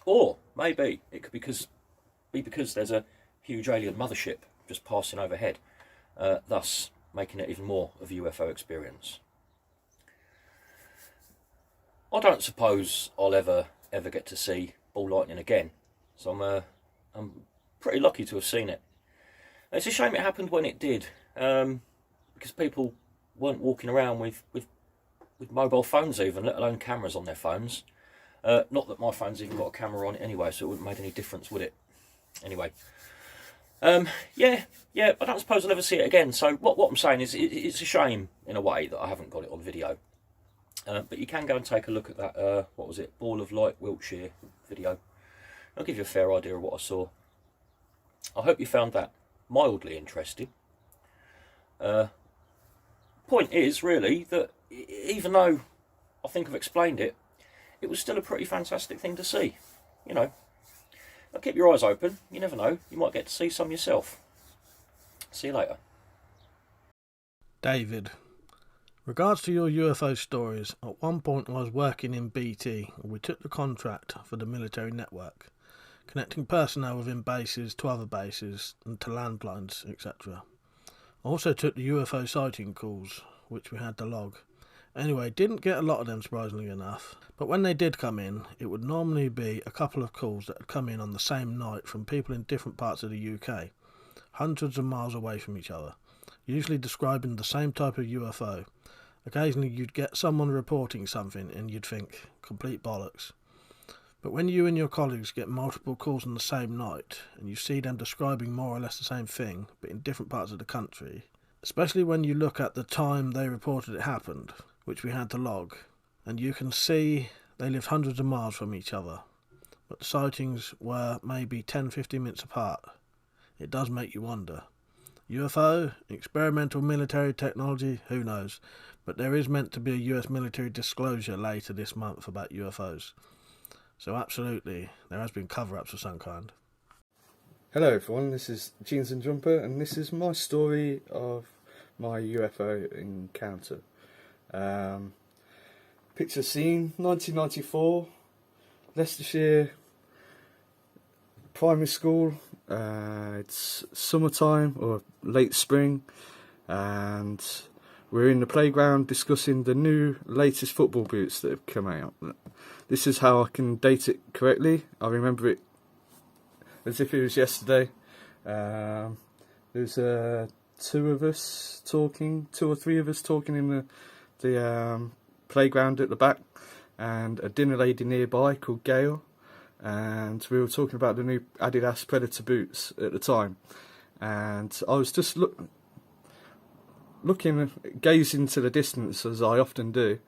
Or maybe it could be because there's a huge alien mothership just passing overhead, thus making it even more of a UFO experience. I don't suppose I'll ever get to see ball lightning again. So I'm pretty lucky to have seen it. It's a shame it happened when it did, because people weren't walking around with mobile phones even, let alone cameras on their phones. Not that my phone's even got a camera on it anyway, so it wouldn't make any difference, would it? Anyway, yeah, I don't suppose I'll ever see it again. So what I'm saying is, it's a shame in a way that I haven't got it on video. But you can go and take a look at that, what was it, Ball of Light Wiltshire video. I'll give you a fair idea of what I saw. I hope you found that mildly interesting. Point is, really, that even though I think I've explained it, it was still a pretty fantastic thing to see. You know, now keep your eyes open. You never know, you might get to see some yourself. See you later. David, regards to your UFO stories, at one point I was working in BT and we took the contract for the military network, connecting personnel within bases to other bases and to landlines, etc. I also took the UFO sighting calls, which we had to log. Anyway, didn't get a lot of them, surprisingly enough, but when they did come in, it would normally be a couple of calls that had come in on the same night from people in different parts of the UK, hundreds of miles away from each other, usually describing the same type of UFO. Occasionally you'd get someone reporting something and you'd think, complete bollocks. But when you and your colleagues get multiple calls on the same night, and you see them describing more or less the same thing, but in different parts of the country, especially when you look at the time they reported it happened, which we had to log, and you can see they lived hundreds of miles from each other, but the sightings were maybe 10-15 minutes apart, it does make you wonder. UFO, experimental military technology, who knows, but there is meant to be a US military disclosure later this month about UFOs. So absolutely, there has been cover-ups of some kind. Hello everyone, this is Jeans and Jumper, and this is my story of my UFO encounter. Picture scene, 1994, Leicestershire primary school. It's summertime or late spring, and we're in the playground discussing the new latest football boots that have come out. This is how I can date it correctly. I remember it as if it was yesterday. There's two or three of us talking in the playground at the back, and a dinner lady nearby called Gail, and we were talking about the new Adidas Predator boots at the time, and I was just gazing to the distance, as I often do.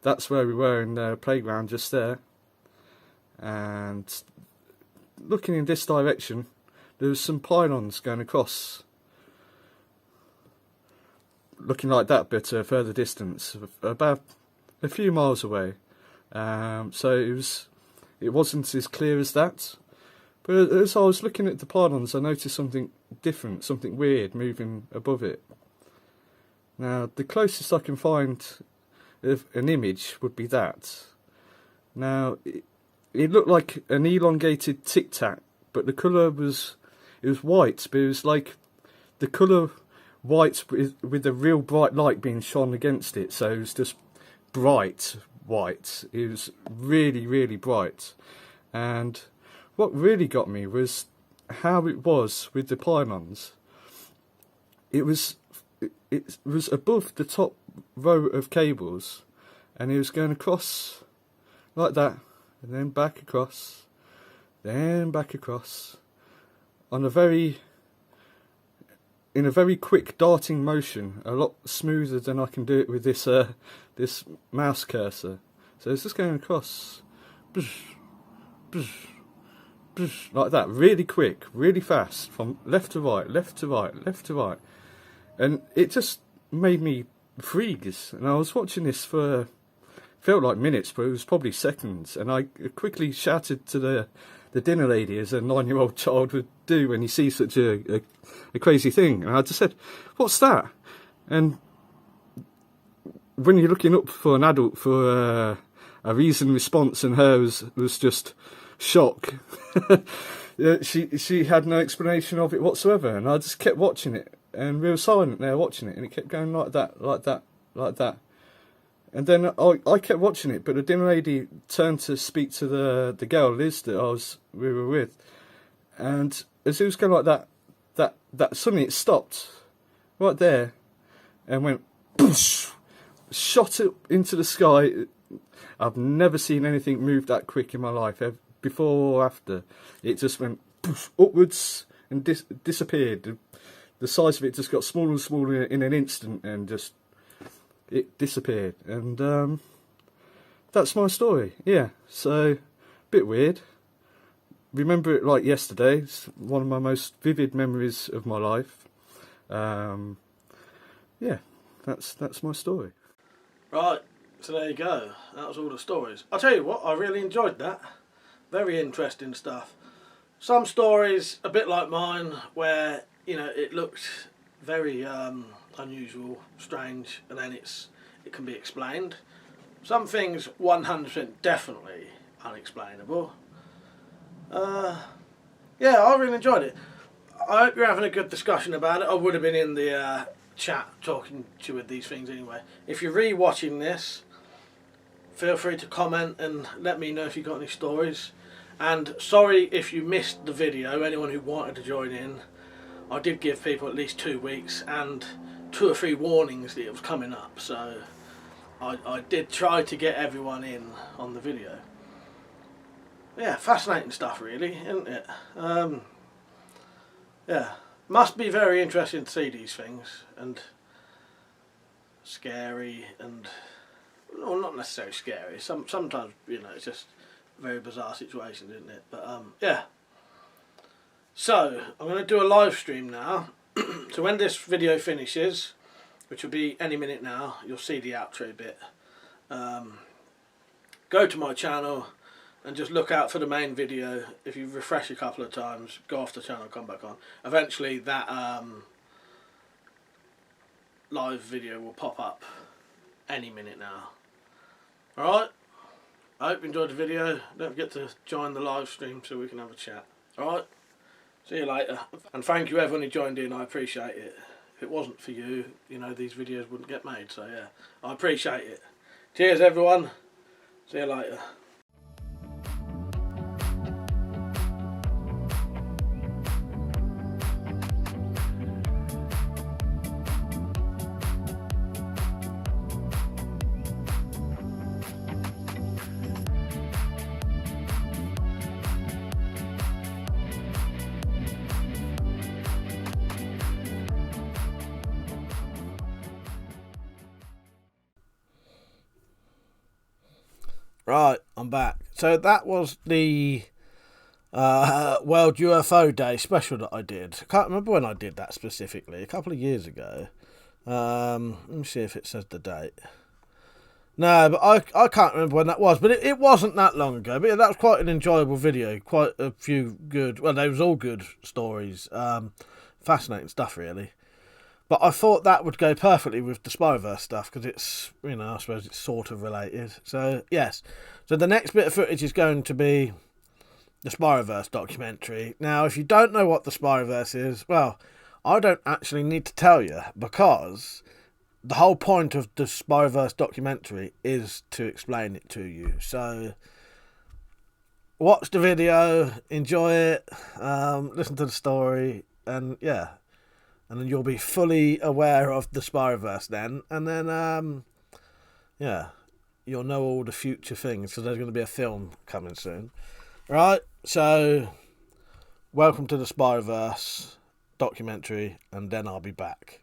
That's where we were in the playground, just there, and looking in this direction, there was some pylons going across, looking like that, but a further distance, about a few miles away. So it wasn't as clear as that. But as I was looking at the pylons, I noticed something different, something weird moving above it. Now, the closest I can find of an image would be that. Now, it looked like an elongated Tic Tac, but the colour was white, but it was like the colour white with a real bright light being shone against it, so it was just bright white. It was really, really bright. And what really got me was how it was with the pylons. It was above the top row of cables, and it was going across like that, and then back across, then back across, in a very quick darting motion, a lot smoother than I can do it with this this mouse cursor. So it's just going across, like that, really quick, really fast, from left to right, left to right, left to right, and it just made me freeze. And I was watching this for, felt like minutes, but it was probably seconds, and I quickly shouted to the dinner lady, as a 9-year-old child would do when you see such a crazy thing, and I just said, "What's that?" And when you're looking up for an adult for a reasoned response, and hers was just shock. She had no explanation of it whatsoever, and I just kept watching it, and we were silent there watching it, and it kept going like that, like that, like that. And then I kept watching it, but the dinner lady turned to speak to the girl, Liz, that we were with. And as it was going like that suddenly it stopped right there and went poosh, shot it into the sky. I've never seen anything move that quick in my life, before or after. It just went poosh, upwards and disappeared. The size of it just got smaller and smaller in an instant, and just it disappeared. And that's my story. Yeah, so a bit weird. Remember it like yesterday. It's one of my most vivid memories of my life. Yeah, that's my story. Right, so there you go. That was all the stories. I'll tell you what, I really enjoyed that. Very interesting stuff. Some stories a bit like mine, where it looked very unusual, strange, and then it can be explained. Some things 100% definitely unexplainable. Yeah, I really enjoyed it. I hope you're having a good discussion about it. I would have been in the chat talking to you with these things anyway. If you're re-watching this, feel free to comment and let me know if you've got any stories. And sorry if you missed the video, anyone who wanted to join in. I did give people at least 2 weeks and 2 or 3 warnings that it was coming up, so I did try to get everyone in on the video. Yeah, fascinating stuff really, isn't it? Yeah, must be very interesting to see these things, and scary, and well, not necessarily scary. Sometimes it's just a very bizarre situation, isn't it? But yeah. So I'm going to do a live stream now. So when this video finishes, which will be any minute now, you'll see the outro bit. Go to my channel and just look out for the main video. If you refresh a couple of times, go off the channel, come back on. Eventually that live video will pop up any minute now. Alright? I hope you enjoyed the video. Don't forget to join the live stream so we can have a chat. Alright? See you later. And thank you everyone who joined in, I appreciate it. If it wasn't for you, these videos wouldn't get made, so yeah. I appreciate it. Cheers everyone. See you later. Right, I'm back. So that was the World UFO Day special that I did. I can't remember when I did that specifically. A couple of years ago. Let me see if it says the date. No, but I can't remember when that was. But it wasn't that long ago. But yeah, that was quite an enjoyable video. Quite a few good... Well, they was all good stories. Fascinating stuff, really. But I thought that would go perfectly with the Spiroverse stuff, because it's, I suppose it's sort of related. So, yes. So the next bit of footage is going to be the Spiroverse documentary. Now, if you don't know what the Spiroverse is, well, I don't actually need to tell you, because the whole point of the Spiroverse documentary is to explain it to you. So, watch the video, enjoy it, listen to the story, and yeah. And then you'll be fully aware of the Spiroverse then. And then, yeah, you'll know all the future things. So there's going to be a film coming soon. Right, so welcome to the Spiroverse documentary. And then I'll be back.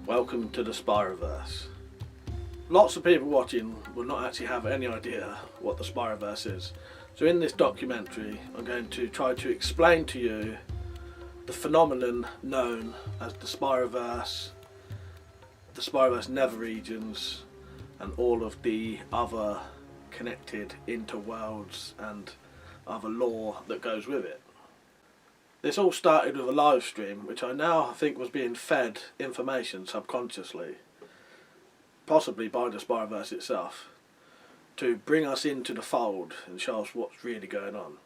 Welcome to the Spiroverse. Lots of people watching will not actually have any idea what the Spiroverse is. So in this documentary, I'm going to try to explain to you the phenomenon known as the Spiroverse nether regions, and all of the other connected interworlds and other lore that goes with it. This all started with a live stream, which I now think was being fed information subconsciously, possibly by the Spiroverse itself, to bring us into the fold and show us what's really going on.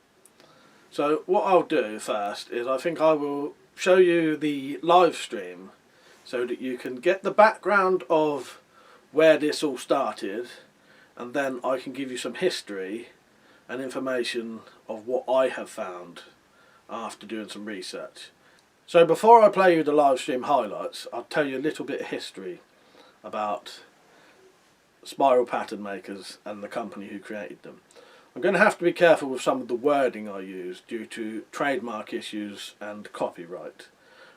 So what I'll do first is I think I will show you the live stream so that you can get the background of where this all started, and then I can give you some history and information of what I have found after doing some research. So before I play you the live stream highlights, I'll tell you a little bit of history about spiral pattern makers and the company who created them. I'm going to have to be careful with some of the wording I use due to trademark issues and copyright.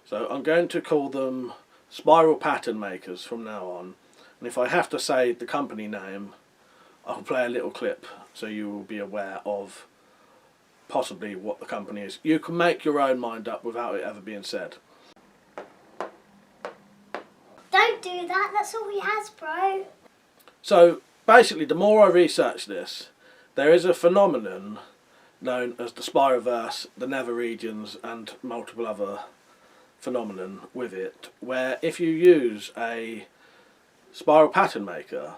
So I'm going to call them spiral pattern makers from now on, and if I have to say the company name, I'll play a little clip so you will be aware of possibly what the company is. You can make your own mind up without it ever being said. Don't do that, that's all he has, bro. So basically, the more I research this, there is a phenomenon known as the Spiroverse, the Nether regions, and multiple other phenomenon with it, where if you use a spiral pattern maker,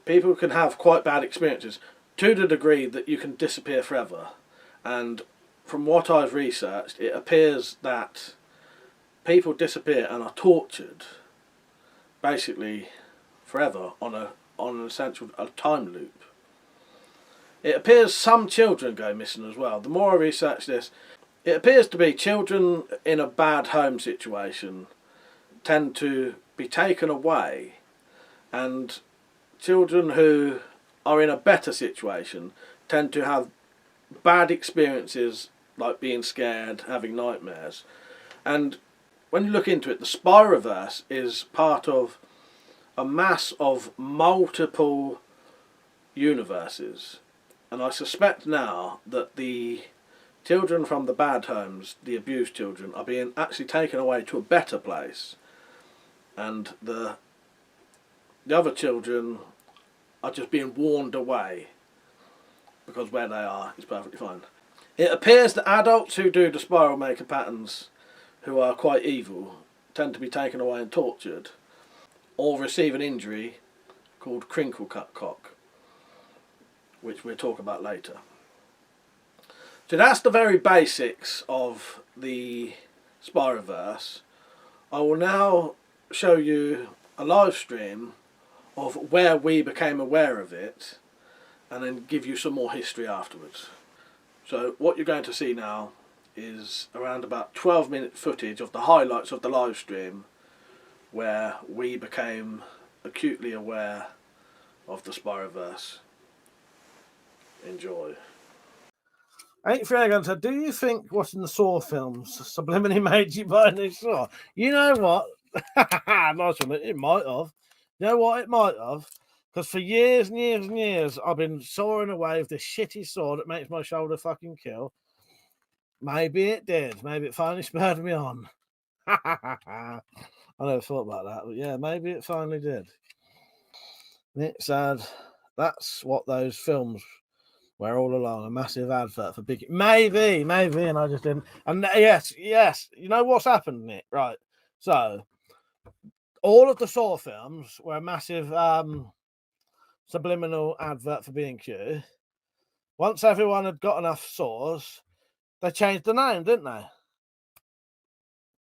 people can have quite bad experiences to the degree that you can disappear forever. And from what I've researched, it appears that people disappear and are tortured basically forever on an essential time loop. It appears some children go missing as well. The more I research this, it appears to be children in a bad home situation tend to be taken away, and children who are in a better situation tend to have bad experiences, like being scared, having nightmares. And when you look into it, the Spiroverse is part of a mass of multiple universes, and I suspect now that the children from the bad homes, the abused children, are being actually taken away to a better place, and the other children are just being warned away because where they are is perfectly fine. It appears that adults who do the spiral maker patterns, who are quite evil, tend to be taken away and tortured, or receive an injury called crinkle cut cock, which we'll talk about later. So that's the very basics of the Spiroverse. I will now show you a live stream of where we became aware of it, and then give you some more history afterwards. So what you're going to see now is around about 12-minute footage of the highlights of the live stream where we became acutely aware of the Spiroverse. Enjoy. Ain't Fragan said, do you think watching the Saw films subliminally made you buy a new Saw? You know what? Nice one. It might have. You know what? It might have. Because for years and years and years, I've been sawing away with this shitty saw that makes my shoulder fucking kill. Maybe it did. Maybe it finally spurred me on. I never thought about that, but yeah, maybe it finally did. It's sad. That's what those films were all along, a massive advert for big. Maybe, and I just didn't. And yes, you know what's happened, Nick? Right. So, all of the Saw films were a massive subliminal advert for B&Q. Once everyone had got enough saws, they changed the name, didn't they?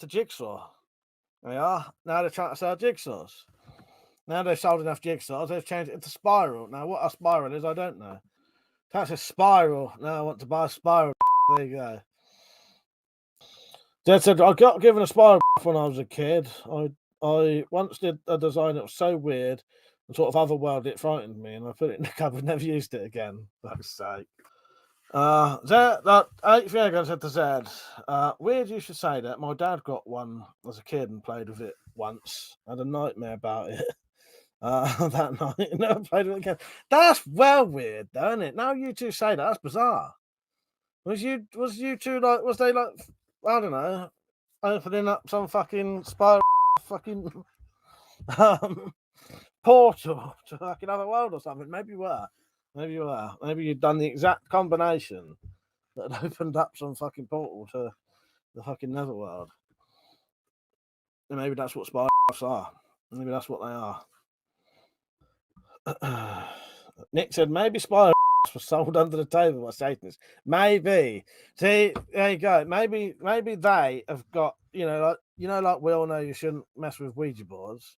To Jigsaw. They are. Now they're trying to sell jigsaws. Now they've sold enough jigsaws, they've changed it into Spiral. Now, what a Spiral is, I don't know. That's a Spiral. Now I want to buy a Spiral. There you go. Dad said, I got given a Spiral when I was a kid. I once did a design that was so weird and sort of otherworldly, it frightened me, and I put it in the cupboard, never used it again. Fuck's sake. That 8th year ago said to Zed, weird you should say that. My dad got one as a kid and played with it once. I had a nightmare about it. That night, never played with it again. That's well weird, though, isn't it? Now you two say that, that's bizarre. Was you two like? Was they like? I don't know, opening up some fucking spiral, fucking portal to fucking other world or something? Maybe you were. Maybe you'd done the exact combination. that had opened up some fucking portal to the fucking netherworld. And maybe that's what Spiroverse are. Maybe that's what they are. Nick said maybe Spiroverse was sold under the table by Satanists. Maybe. See, there you go. Maybe they have got, like we all know you shouldn't mess with Ouija boards.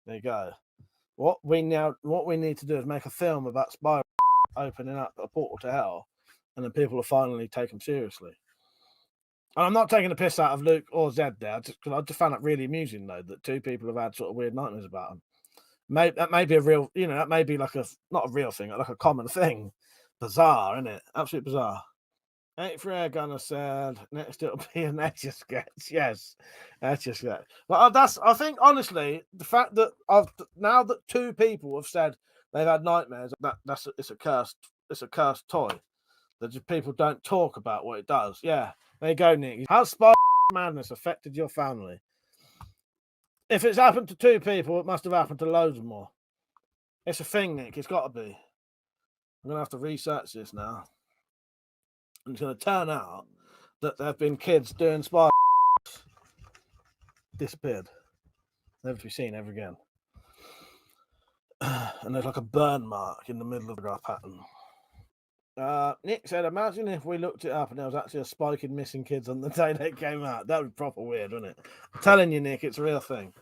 There you go. What we need to do is make a film about Spiroverse opening up a portal to hell, and then people will finally take them seriously. And I'm not taking the piss out of Luke or Zed there, because I just found it really amusing though that two people have had sort of weird nightmares about them. That may be a real, that may be like not a real thing, like a common thing. Bizarre, isn't it? Absolutely bizarre. 83 Air Gunner said next it'll be an etch a sketch. Yes, etch a sketch. Well, I think honestly, the fact that now that two people have said they've had nightmares, it's a cursed toy. That just people don't talk about what it does. Yeah, there you go, Nick. How's Spider Madness affected your family? If it's happened to two people, it must have happened to loads more. It's a thing, Nick. It's got to be. I'm going to have to research this now. And it's going to turn out that there have been kids doing Spider disappeared. Never to be seen ever again. And there's like a burn mark in the middle of the graph pattern. Nick said, imagine if we looked it up and there was actually a spike in missing kids on the day they came out. That would be proper weird, wouldn't it? I'm telling you, Nick, it's a real thing.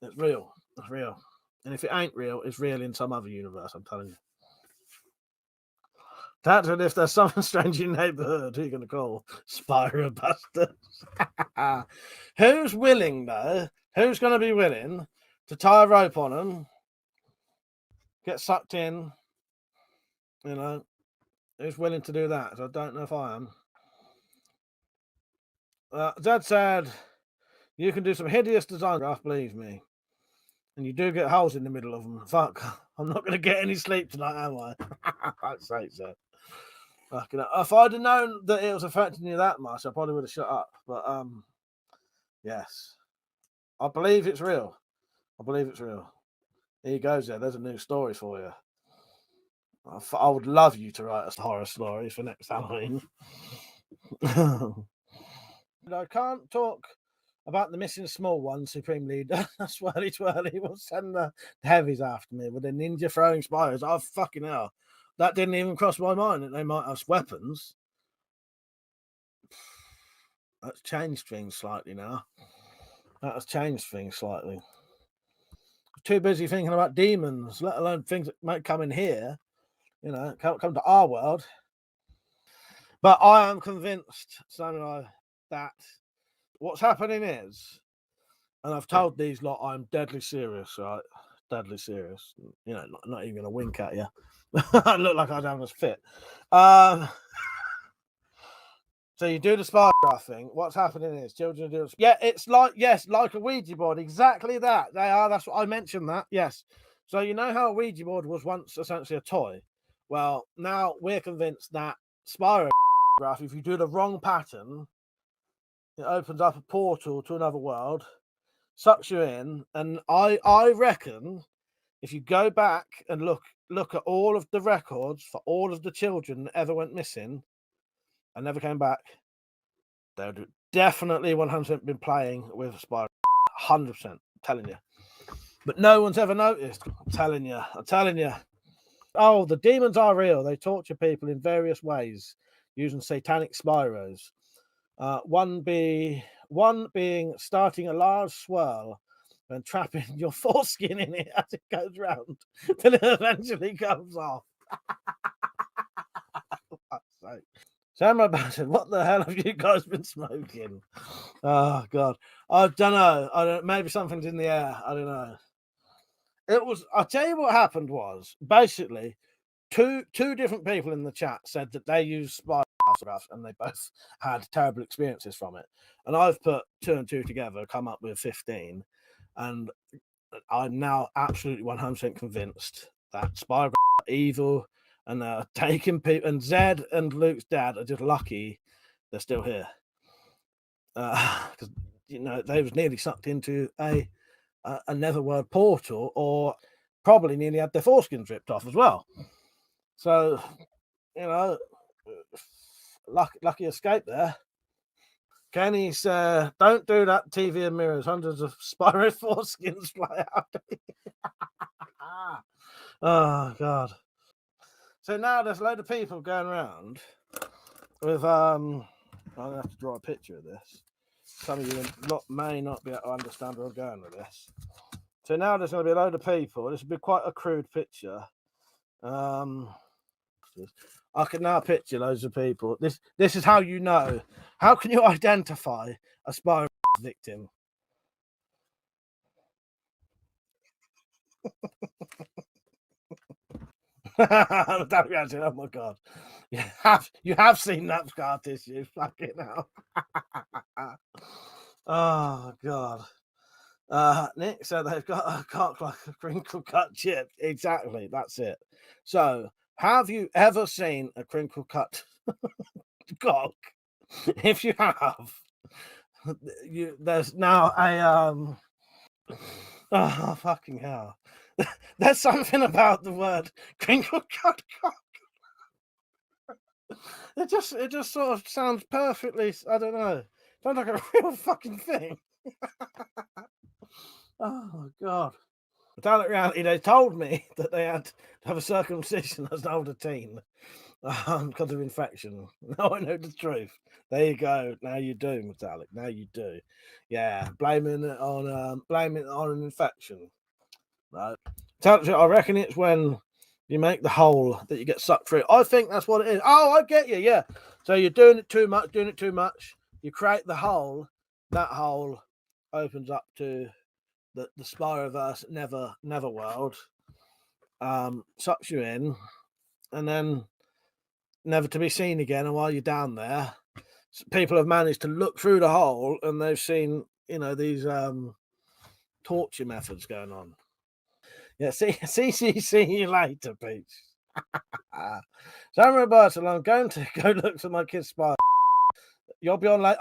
It's real. It's real. And if it ain't real, it's real in some other universe, I'm telling you. That's if there's something strange in your neighborhood, who are you going to call? Spyro Busters. Who's willing, though? Who's going to be willing to tie a rope on them, get sucked in, Who's willing to do that? I don't know if I am. Zed said, you can do some hideous design graph, believe me. And you do get holes in the middle of them. Fuck, I'm not going to get any sleep tonight, am I? I'd say so. If I'd have known that it was affecting you that much, I probably would have shut up. But, yes. I believe it's real. Here you go, Zed. There's a new story for you. I would love you to write a horror story for next Halloween. I can't talk about the missing small one, Supreme Leader. Swirly Twirly will send the heavies after me with a ninja throwing spires. Oh, fucking hell. That didn't even cross my mind that they might have weapons. That's changed things slightly now. Too busy thinking about demons, let alone things that might come in here. Come to our world. But I am convinced, Samurai, that what's happening is, and I've told these lot I'm deadly serious, right? Deadly serious. Not even going to wink at you. I look like I'd have a fit. So you do the spy graph thing. What's happening is children do. Yeah, it's like a Ouija board. Exactly that. They are. That's what I mentioned. That yes. So you know how a Ouija board was once essentially a toy. Well, now we're convinced that Spyro graph, if you do the wrong pattern, it opens up a portal to another world, sucks you in, and I reckon if you go back and look at all of the records for all of the children that ever went missing and never came back, they'd definitely 100% been playing with Spyro. 100%, telling you. But no one's ever noticed. I'm telling you. Oh, the demons are real. They torture people in various ways using satanic Spyros. One being starting a large swirl and trapping your foreskin in it as it goes round till it eventually comes off. Samurai Bastard, what the hell have you guys been smoking? Oh, God. I don't know. Maybe something's in the air. I don't know. I'll tell you what happened was, basically, two different people in the chat said that they used spy graphs and they both had terrible experiences from it. And I've put 2 and 2 together, come up with 15. And I'm now absolutely 100% convinced that spy graphs are evil and taking people. And Zed and Luke's dad are just lucky they're still here. Because, they was nearly sucked into a netherworld portal, or probably nearly had their foreskins ripped off as well. So, lucky escape there. Kenny's don't do that. TV and mirrors. Hundreds of Spyro foreskins fly out. Oh God. So now there's a load of people going around with I'm gonna have to draw a picture of this. Some of you may not be able to understand where I'm going with this. So now there's going to be a load of people. This will be quite a crude picture. I can now picture loads of people. This is how you know. How can you identify a Spiroverse victim? Oh my God. You have seen that scar tissue. Fucking hell. Oh God. Nick said they've got a cock like a crinkle cut chip. Exactly, that's it. So, have you ever seen a crinkle cut cock? If you have, there's now a oh fucking hell. There's something about the word crinkle cut cock. It just sort of sounds perfectly. I don't know. Sounds like a real fucking thing. Oh my God. Down at reality, they told me that they had to have a circumcision as an older teen because of infection. Now I know the truth. There you go. Now you do, Metallic. Now you do. Yeah, blaming it on an infection. No, I reckon it's when you make the hole that you get sucked through. I think that's what it is. Oh, I get you. Yeah. So you're doing it too much. You create the hole. That hole opens up to the Spiroverse never world, sucks you in, and then never to be seen again. And while you're down there, people have managed to look through the hole and they've seen, these torture methods going on. Yeah, see you later, Peach. So Roberto, I'm going to go look for my kid's Spyro. You'll be on later.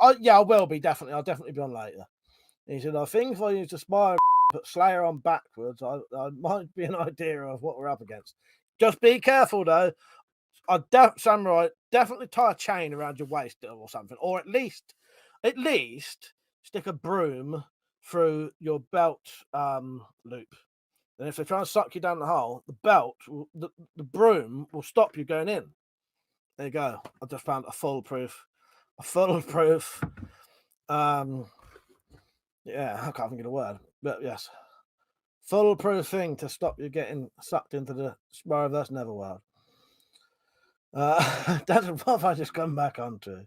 I will be definitely. I'll definitely be on later. He said, I think if I use the Spyro, put Slayer on backwards, I might be an idea of what we're up against. Just be careful though. Samurai, definitely tie a chain around your waist or something, or at least stick a broom through your belt loop. And if they try and suck you down the hole, the broom will stop you going in. There you go. I just found a foolproof. Yeah, I can't think of the word, but yes, foolproof thing to stop you getting sucked into the Spiroverse Neverworld. That's what I just come back onto.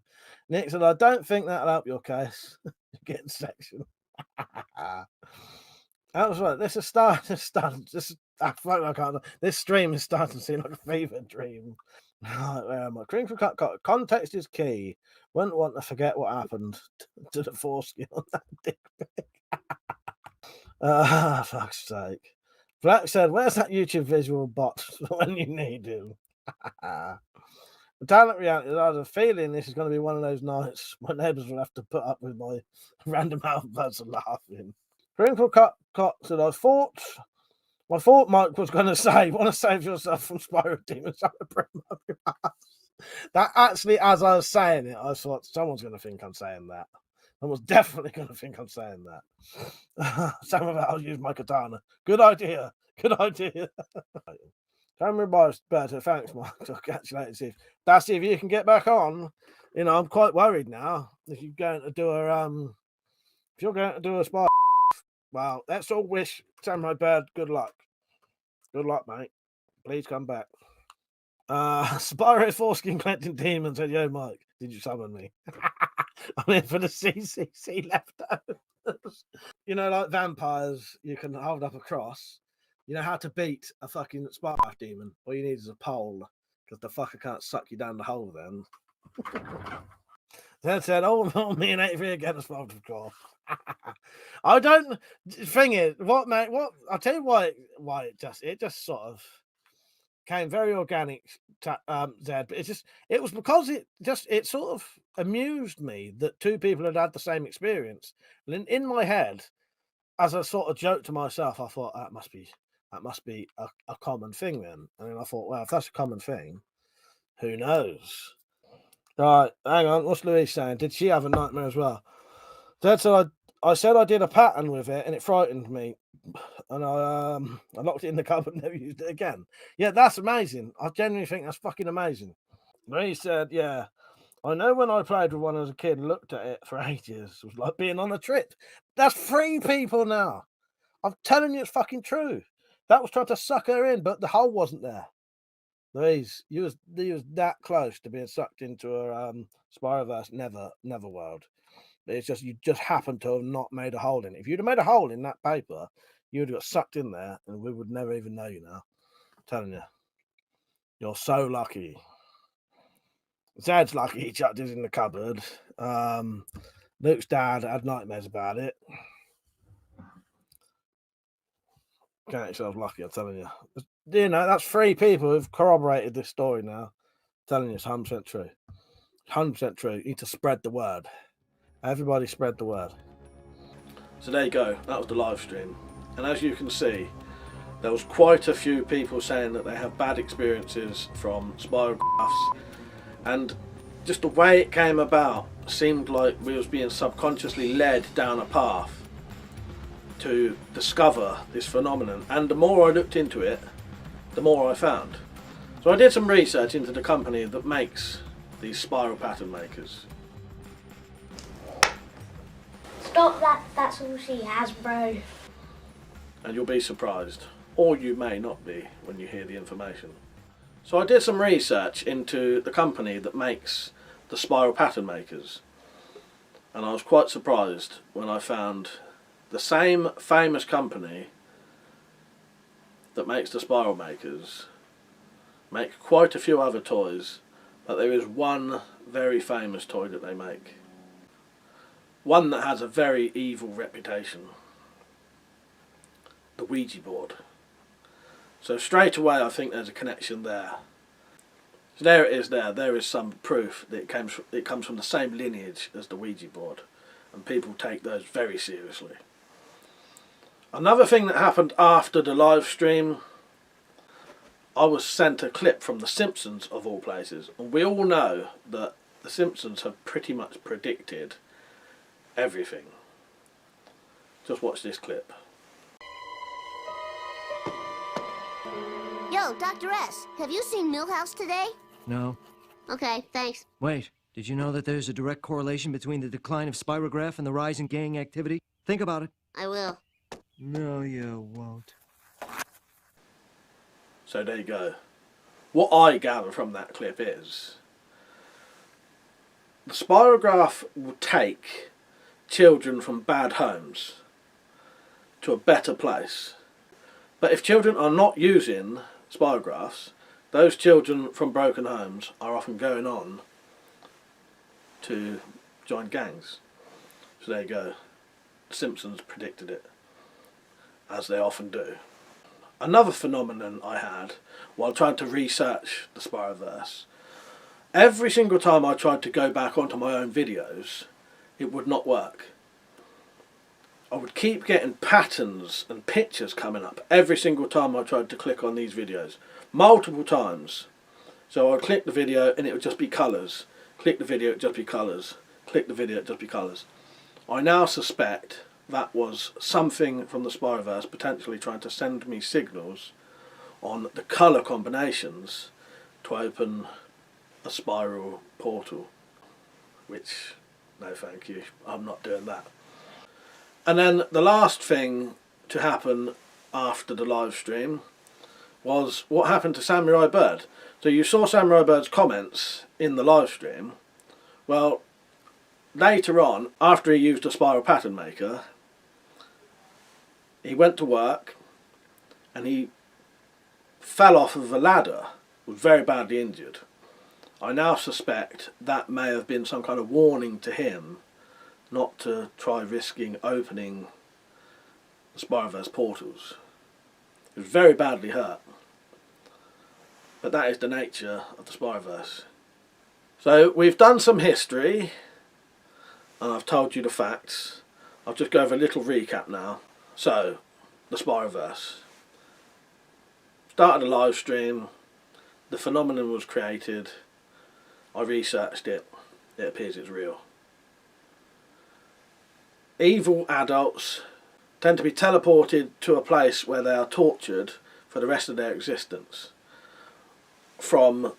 Nick said, I don't think that'll help your case. Getting section. That was right. This stream is starting to seem like a fever dream. Where am I? Crinkle cut. Context is key. Wouldn't want to forget what happened to the foreskin on that dick pic. Fuck's sake. Black said, where's that YouTube visual bot when you need him? The talent reality, I have a feeling this is going to be one of those nights my neighbours will have to put up with my random outbursts of laughing. Crinkle cut said, I thought Mike was going to say, want to save yourself from Spyro Demons. That actually, as I was saying it, I thought someone's going to think I'm saying that. Someone's definitely going to think I'm saying that. Some of it, I'll use my katana. Good idea. Camera better. Thanks, Mike. I'll catch you later. See if you can get back on. I'm quite worried now. If you're going to do a spy, well, let's all wish Samurai Bird good luck. Good luck, mate. Please come back. Spyro Foreskin collecting demon said, yo, Mike, did you summon me? I'm in for the CCC leftovers. Like vampires, you can hold up a cross. You know how to beat a fucking Spyro demon? All you need is a pole, because the fucker can't suck you down the hole then. That said, me and 83 against of course. I don't. Thing is, what I'll tell you why it just sort of came very organic, Zed. But it was because it sort of amused me that two people had the same experience. And in my head, as a sort of joke to myself, I thought that must be a common thing then. And then I thought, well, if that's a common thing, who knows? Right, hang on. What's Louise saying? Did she have a nightmare as well? I said I did a pattern with it and it frightened me. And I locked it in the cupboard and never used it again. Yeah, that's amazing. I genuinely think that's fucking amazing. Louise said, yeah, I know when I played with one as a kid and looked at it for ages, it was like being on a trip. That's 3 people now. I'm telling you, it's fucking true. That was trying to suck her in, but the hole wasn't there. Louise, you was that close to being sucked into a Spiroverse never world. It's just you just happened to have not made a hole in it. If you'd have made a hole in that paper, you would have got sucked in there, and we would never even know you now. I'm telling you, you're so lucky. Zed's lucky he chucked his in the cupboard. Luke's dad had nightmares about it. Count yourself lucky, I'm telling you. You know, that's 3 people who've corroborated this story now. I'm telling you, it's 100% true. 100% true. You need to spread the word. Everybody spread the word. So there you go, that was the live stream. And as you can see, there was quite a few people saying that they have bad experiences from spirographs, and just the way it came about seemed like we was being subconsciously led down a path to discover this phenomenon, and the more I looked into it, the more I found. So I did some research into the company that makes these spiral pattern makers. Stop that, that's all she has, bro. And you'll be surprised, or you may not be when you hear the information. So I did some research into the company that makes the spiral pattern makers, and I was quite surprised when I found the same famous company that makes the spiral makers make quite a few other toys, but there is one very famous toy that they make. One that has a very evil reputation. The Ouija board. So straight away I think there's a connection there. So there it is there. There is some proof that it comes from the same lineage as the Ouija board. And people take those very seriously. Another thing that happened after the live stream, I was sent a clip from The Simpsons of all places. And we all know that The Simpsons have pretty much predicted everything. Just watch this clip. Yo, Dr. S, have you seen Millhouse today? No. Okay, thanks. Wait, did you know that there's a direct correlation between the decline of spirograph and the rise in gang activity? Think about it. I will. No, you won't. So there you go. What I gather from that clip is the spirograph will take children from bad homes to a better place. But if children are not using spirographs, those children from broken homes are often going on to join gangs. So there you go. The Simpsons predicted it, as they often do. Another phenomenon I had while trying to research the Spiroverse, every single time I tried to go back onto my own videos, it would not work. I would keep getting patterns and pictures coming up every single time I tried to click on these videos. Multiple times. So I'd click the video and it would just be colours. Click the video, it'd just be colours. Click the video, it'd just be colours. I now suspect that was something from the Spiroverse potentially trying to send me signals on the colour combinations to open a spiral portal. Which, no thank you, I'm not doing that. And then the last thing to happen after the live stream was what happened to Samurai Bird. So you saw Samurai Bird's comments in the live stream. Well, later on, after he used a spiral pattern maker, he went to work and he fell off of a ladder, was very badly injured. I now suspect that may have been some kind of warning to him not to try risking opening the Spiroverse portals. He was very badly hurt. But that is the nature of the Spiroverse. So we've done some history and I've told you the facts. I'll just go over a little recap now. So, the Spiroverse. Started a live stream, the phenomenon was created, I researched it. It appears it's real. Evil adults tend to be teleported to a place where they are tortured for the rest of their existence from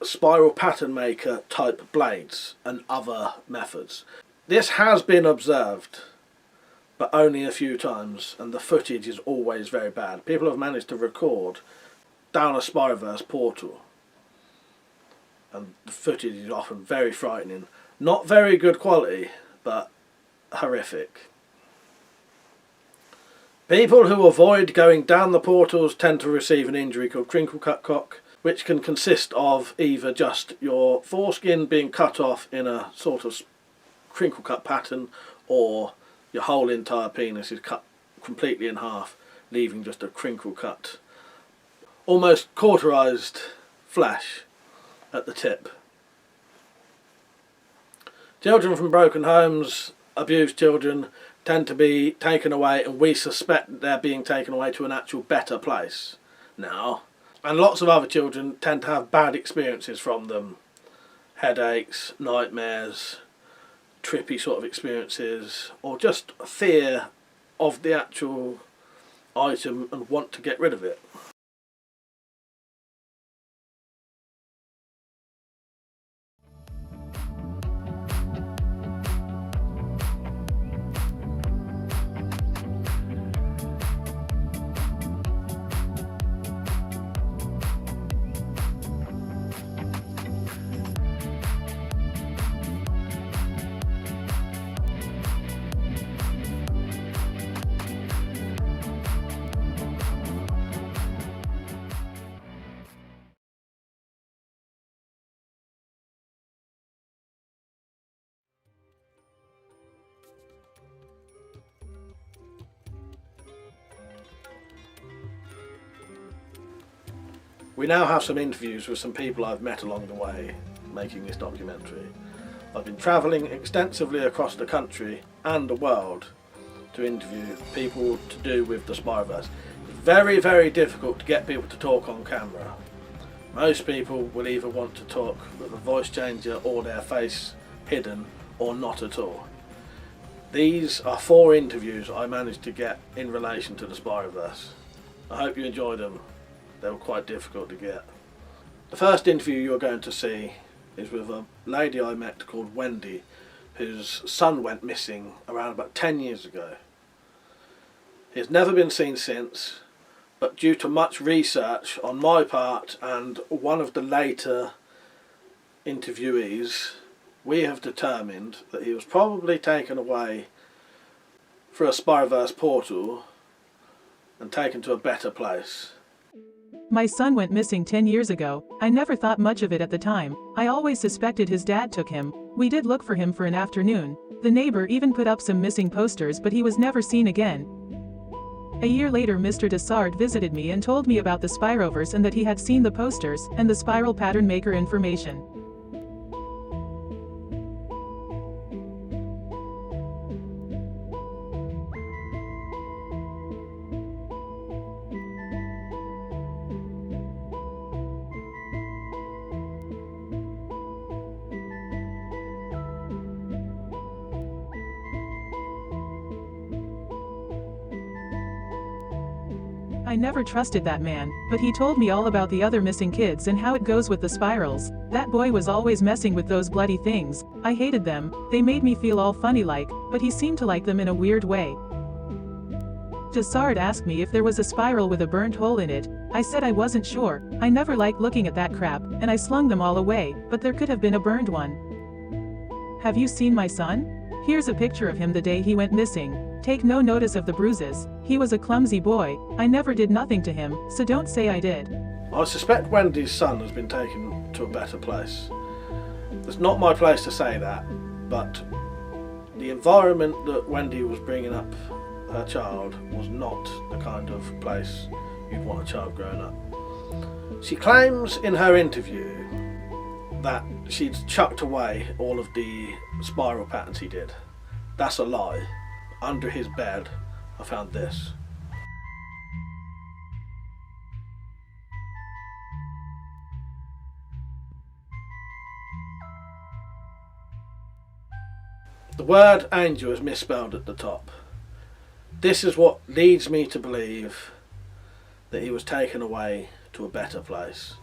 spiral pattern maker type blades and other methods. This has been observed, but only a few times, and the footage is always very bad. People have managed to record down a Spiroverse portal, and the footage is often very frightening. Not very good quality, but horrific. People who avoid going down the portals tend to receive an injury called crinkle cut cock, which can consist of either just your foreskin being cut off in a sort of crinkle cut pattern, or your whole entire penis is cut completely in half, leaving just a crinkle cut, almost cauterized flesh at the tip. Children from broken homes, abused children, tend to be taken away, and we suspect that they're being taken away to an actual better place now. And lots of other children tend to have bad experiences from them. Headaches, nightmares, trippy sort of experiences, or just fear of the actual item and want to get rid of it. We now have some interviews with some people I've met along the way making this documentary. I've been travelling extensively across the country and the world to interview people to do with the Spiroverse. It's very, very difficult to get people to talk on camera. Most people will either want to talk with a voice changer or their face hidden, or not at all. These are 4 interviews I managed to get in relation to the Spiroverse. I hope you enjoy them. They were quite difficult to get. The first interview you're going to see is with a lady I met called Wendy, whose son went missing around about 10 years ago. He's never been seen since, but due to much research on my part and one of the later interviewees, we have determined that he was probably taken away through a Spiroverse portal and taken to a better place. My son went missing 10 years ago. I never thought much of it at the time. I always suspected his dad took him. We did look for him for an afternoon. The neighbor even put up some missing posters, but he was never seen again. A year later, Mr. Dessart visited me and told me about the Spiroverse and that he had seen the posters and the spiral pattern maker information. I never trusted that man, but he told me all about the other missing kids and how it goes with the spirals. That boy was always messing with those bloody things. I hated them. They made me feel all funny like, but he seemed to like them in a weird way. Dessart asked me if there was a spiral with a burnt hole in it. I said I wasn't sure. I never liked looking at that crap, and I slung them all away, but there could have been a burned one. Have you seen my son? Here's a picture of him the day he went missing. Take no notice of the bruises. He was a clumsy boy. I never did nothing to him, so don't say I did. I suspect Wendy's son has been taken to a better place. It's not my place to say that, but the environment that Wendy was bringing up her child was not the kind of place you'd want a child growing up. She claims in her interview that she'd chucked away all of the spiral patterns he did. That's a lie. Under his bed, I found this. The word angel is misspelled at the top. This is what leads me to believe that he was taken away to a better place,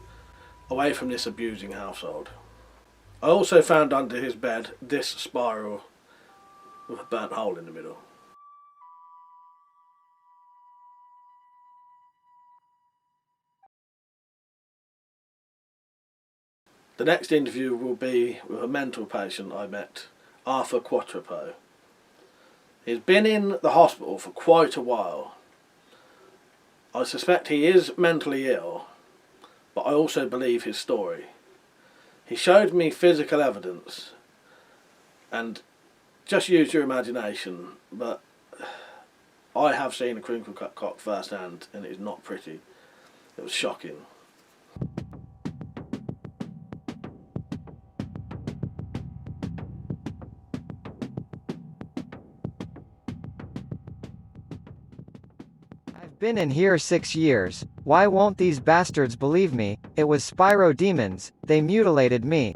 away from this abusing household. I also found under his bed this spiral with a burnt hole in the middle. The next interview will be with a mental patient I met, Arthur Quattropo. He's been in the hospital for quite a while. I suspect he is mentally ill, but I also believe his story. He showed me physical evidence, and just use your imagination, but I have seen a crinkle cut cock firsthand, and it is not pretty. It was shocking. I've been in here 6 years. Why won't these bastards believe me? It was Spyro demons. They mutilated me.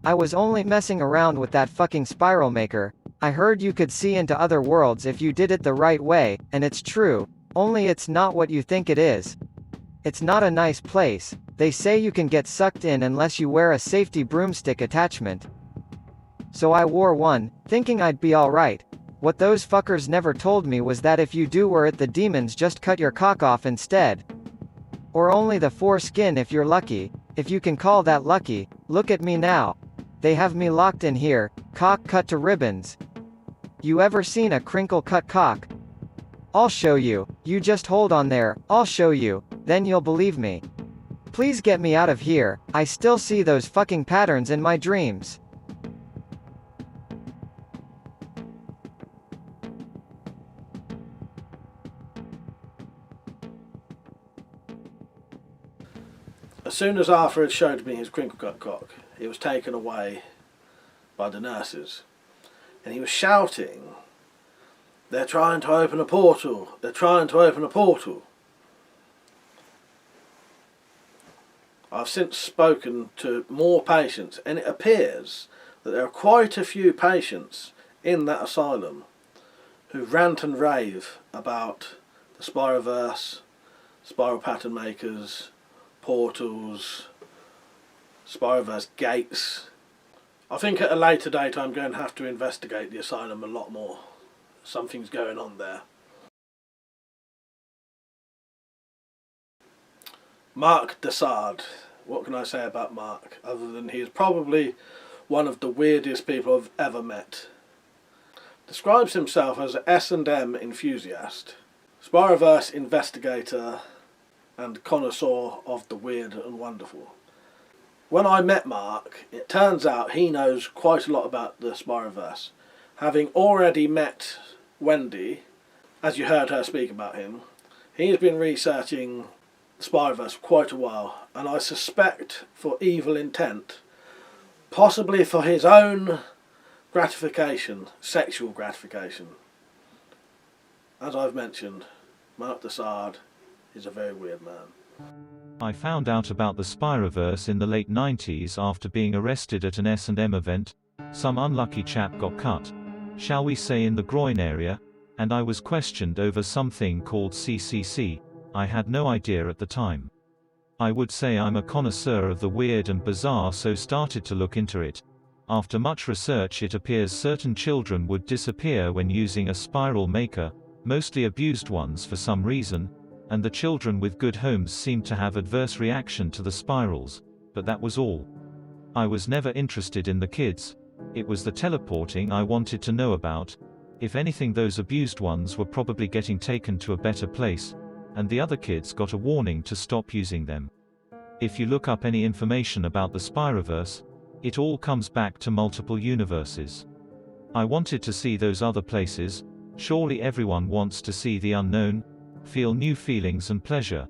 I was only messing around with that fucking spiral maker. I heard you could see into other worlds if you did it the right way, and it's true. Only it's not what you think it is. It's not a nice place. They say you can get sucked in unless you wear a safety broomstick attachment. So I wore one, thinking I'd be alright. What those fuckers never told me was that if you do wear it, the demons just cut your cock off instead. Or only the foreskin if you're lucky, if you can call that lucky. Look at me now. They have me locked in here, cock cut to ribbons. You ever seen a crinkle cut cock? I'll show you. You just hold on there, I'll show you, then you'll believe me. Please get me out of here. I still see those fucking patterns in my dreams. As soon as Arthur had showed me his crinkle cut cock, he was taken away by the nurses, and he was shouting, "They're trying to open a portal, they're trying to open a portal." I've since spoken to more patients, and it appears that there are quite a few patients in that asylum who rant and rave about the Spiroverse, spiral pattern makers, portals, Spiroverse gates. I think at a later date I'm going to have to investigate the asylum a lot more. Something's going on there. Mark Desard. What can I say about Mark, other than he is probably one of the weirdest people I've ever met. Describes himself as an S&M enthusiast, Spiroverse investigator, and connoisseur of the weird and wonderful. When I met Mark, it turns out he knows quite a lot about the Spiroverse. Having already met Wendy, as you heard her speak about him, he's been researching the Spiroverse for quite a while, and I suspect for evil intent, possibly for his own gratification, sexual gratification. As I've mentioned, Mark Desard is a very weird man. I found out about the Spiroverse in the late 90s after being arrested at an S&M event. Some unlucky chap got cut, shall we say, in the groin area, and I was questioned over something called CCC. I had no idea at the time. I would say I'm a connoisseur of the weird and bizarre, so started to look into it. After much research, it appears certain children would disappear when using a spiral maker, mostly abused ones for some reason, and the children with good homes seemed to have adverse reaction to the spirals, but that was all. I was never interested in the kids. It was the teleporting I wanted to know about. If anything, those abused ones were probably getting taken to a better place, and the other kids got a warning to stop using them. If you look up any information about the Spiroverse, it all comes back to multiple universes. I wanted to see those other places. Surely everyone wants to see the unknown, feel new feelings and pleasure.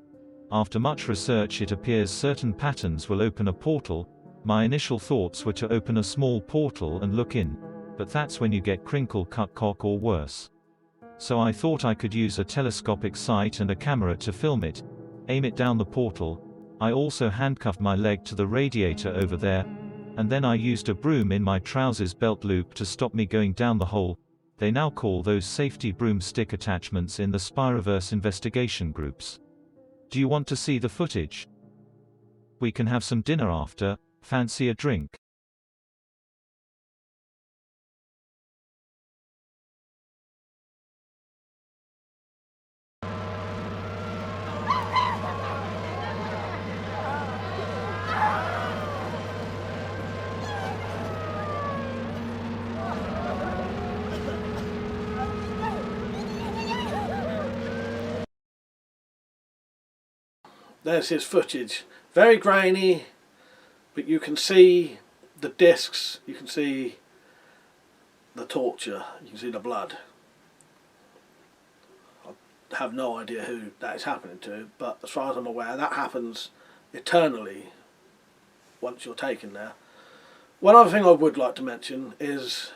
After much research, it appears certain patterns will open a portal. My initial thoughts were to open a small portal and look in, but that's when you get crinkle cut cock or worse. So I thought I could use a telescopic sight and a camera to film it, aim it down the portal. I also handcuffed my leg to the radiator over there. and then I used a broom in my trousers belt loop to stop me going down the hole. They now call those safety broomstick attachments in the Spiroverse investigation groups. Do you want to see the footage? We can have some dinner after. Fancy a drink? There's his footage. Very grainy, but you can see the discs, you can see the torture, you can see the blood. I have no idea who that is happening to, but as far as I'm aware, that happens eternally once you're taken there. One other thing I would like to mention is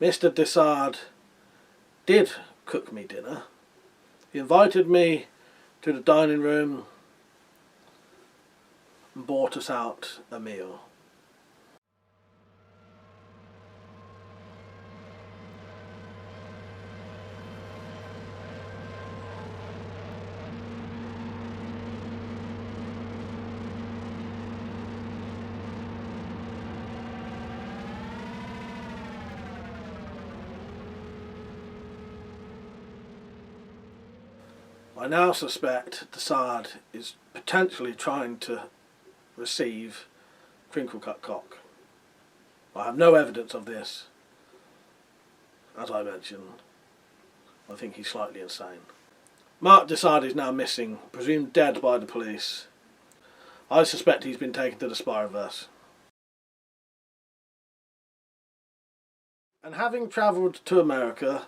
Mr. Dessard did cook me dinner. He invited me to the dining room and bought us out a meal. I now suspect Dessard is potentially trying to receive crinkle-cut cock. I have no evidence of this. As I mentioned, I think he's slightly insane. Mark Dessard is now missing, presumed dead by the police. I suspect he's been taken to the Spiroverse. And having travelled to America,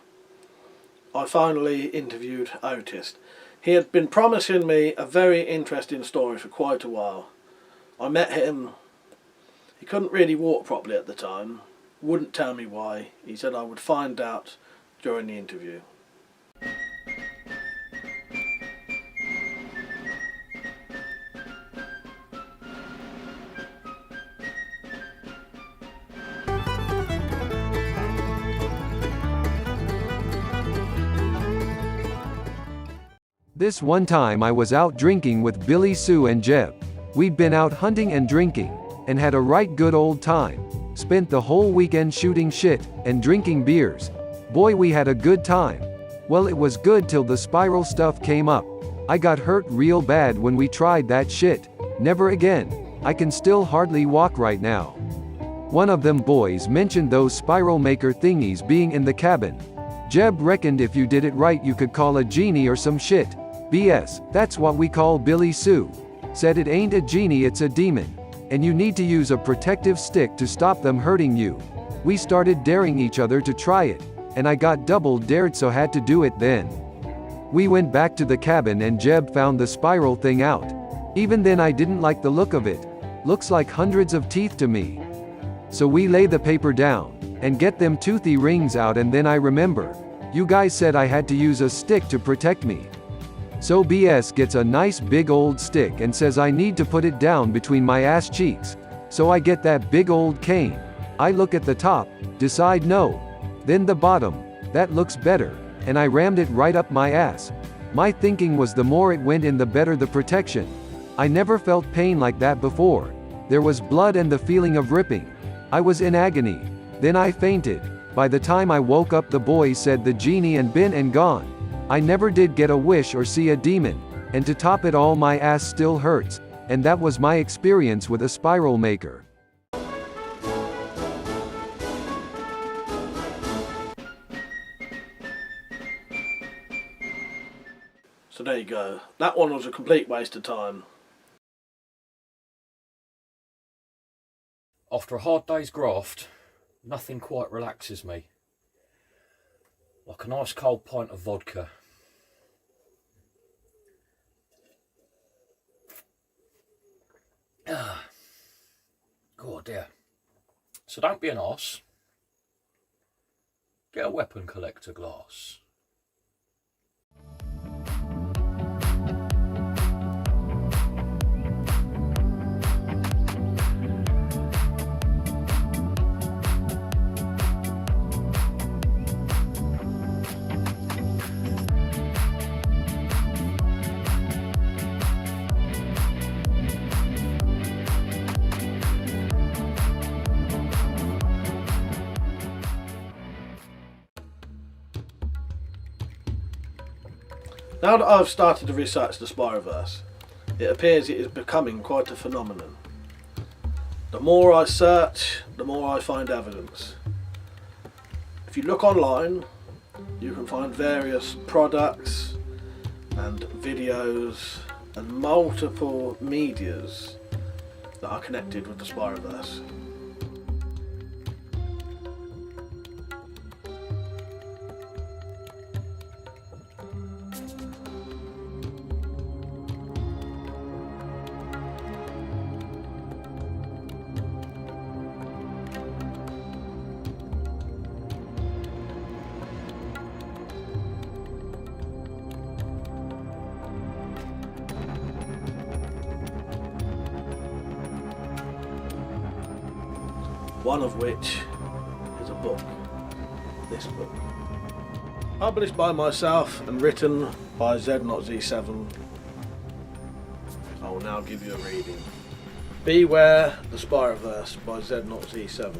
I finally interviewed Otis. He had been promising me a very interesting story for quite a while. I met him. He couldn't really walk properly at the time. Wouldn't tell me why. He said I would find out during the interview. This one time I was out drinking with Billy Sue and Jeb. We'd been out hunting and drinking, and had a right good old time. Spent the whole weekend shooting shit, and drinking beers. Boy, we had a good time. Well, it was good till the spiral stuff came up. I got hurt real bad when we tried that shit. Never again. I can still hardly walk right now. One of them boys mentioned those spiral maker thingies being in the cabin. Jeb reckoned if you did it right you could call a genie or some shit. BS, that's what we call Billy Sue. Said it ain't a genie, it's a demon. And you need to use a protective stick to stop them hurting you. We started daring each other to try it, and I got double dared, so had to do it then. We went back to the cabin and Jeb found the spiral thing out. Even then I didn't like the look of it. Looks like hundreds of teeth to me. So we lay the paper down, and get them toothy rings out, and then I remember. You guys said I had to use a stick to protect me. So BS gets a nice big old stick and says I need to put it down between my ass cheeks. So I get that big old cane. I look at the top, decide no. Then the bottom, that looks better, and I rammed it right up my ass. My thinking was the more it went in the better the protection. I never felt pain like that before. There was blood and the feeling of ripping. I was in agony. Then I fainted. By the time I woke up the boys said the genie and been and gone. I never did get a wish or see a demon, and to top it all my ass still hurts, and that was my experience with a spiral maker. So there you go. That one was a complete waste of time. After a hard day's graft, nothing quite relaxes me like a nice cold pint of vodka. Oh dear. So don't be an arse. Get a WeaponCollector glass. Now that I've started to research the Spiroverse, it appears it is becoming quite a phenomenon. The more I search, the more I find evidence. If you look online, you can find various products and videos and multiple medias that are connected with the Spiroverse. One of which is a book, this book. Published by myself and written by Z0Z7. I will now give you a reading. Beware the Spiroverse by Z0Z7.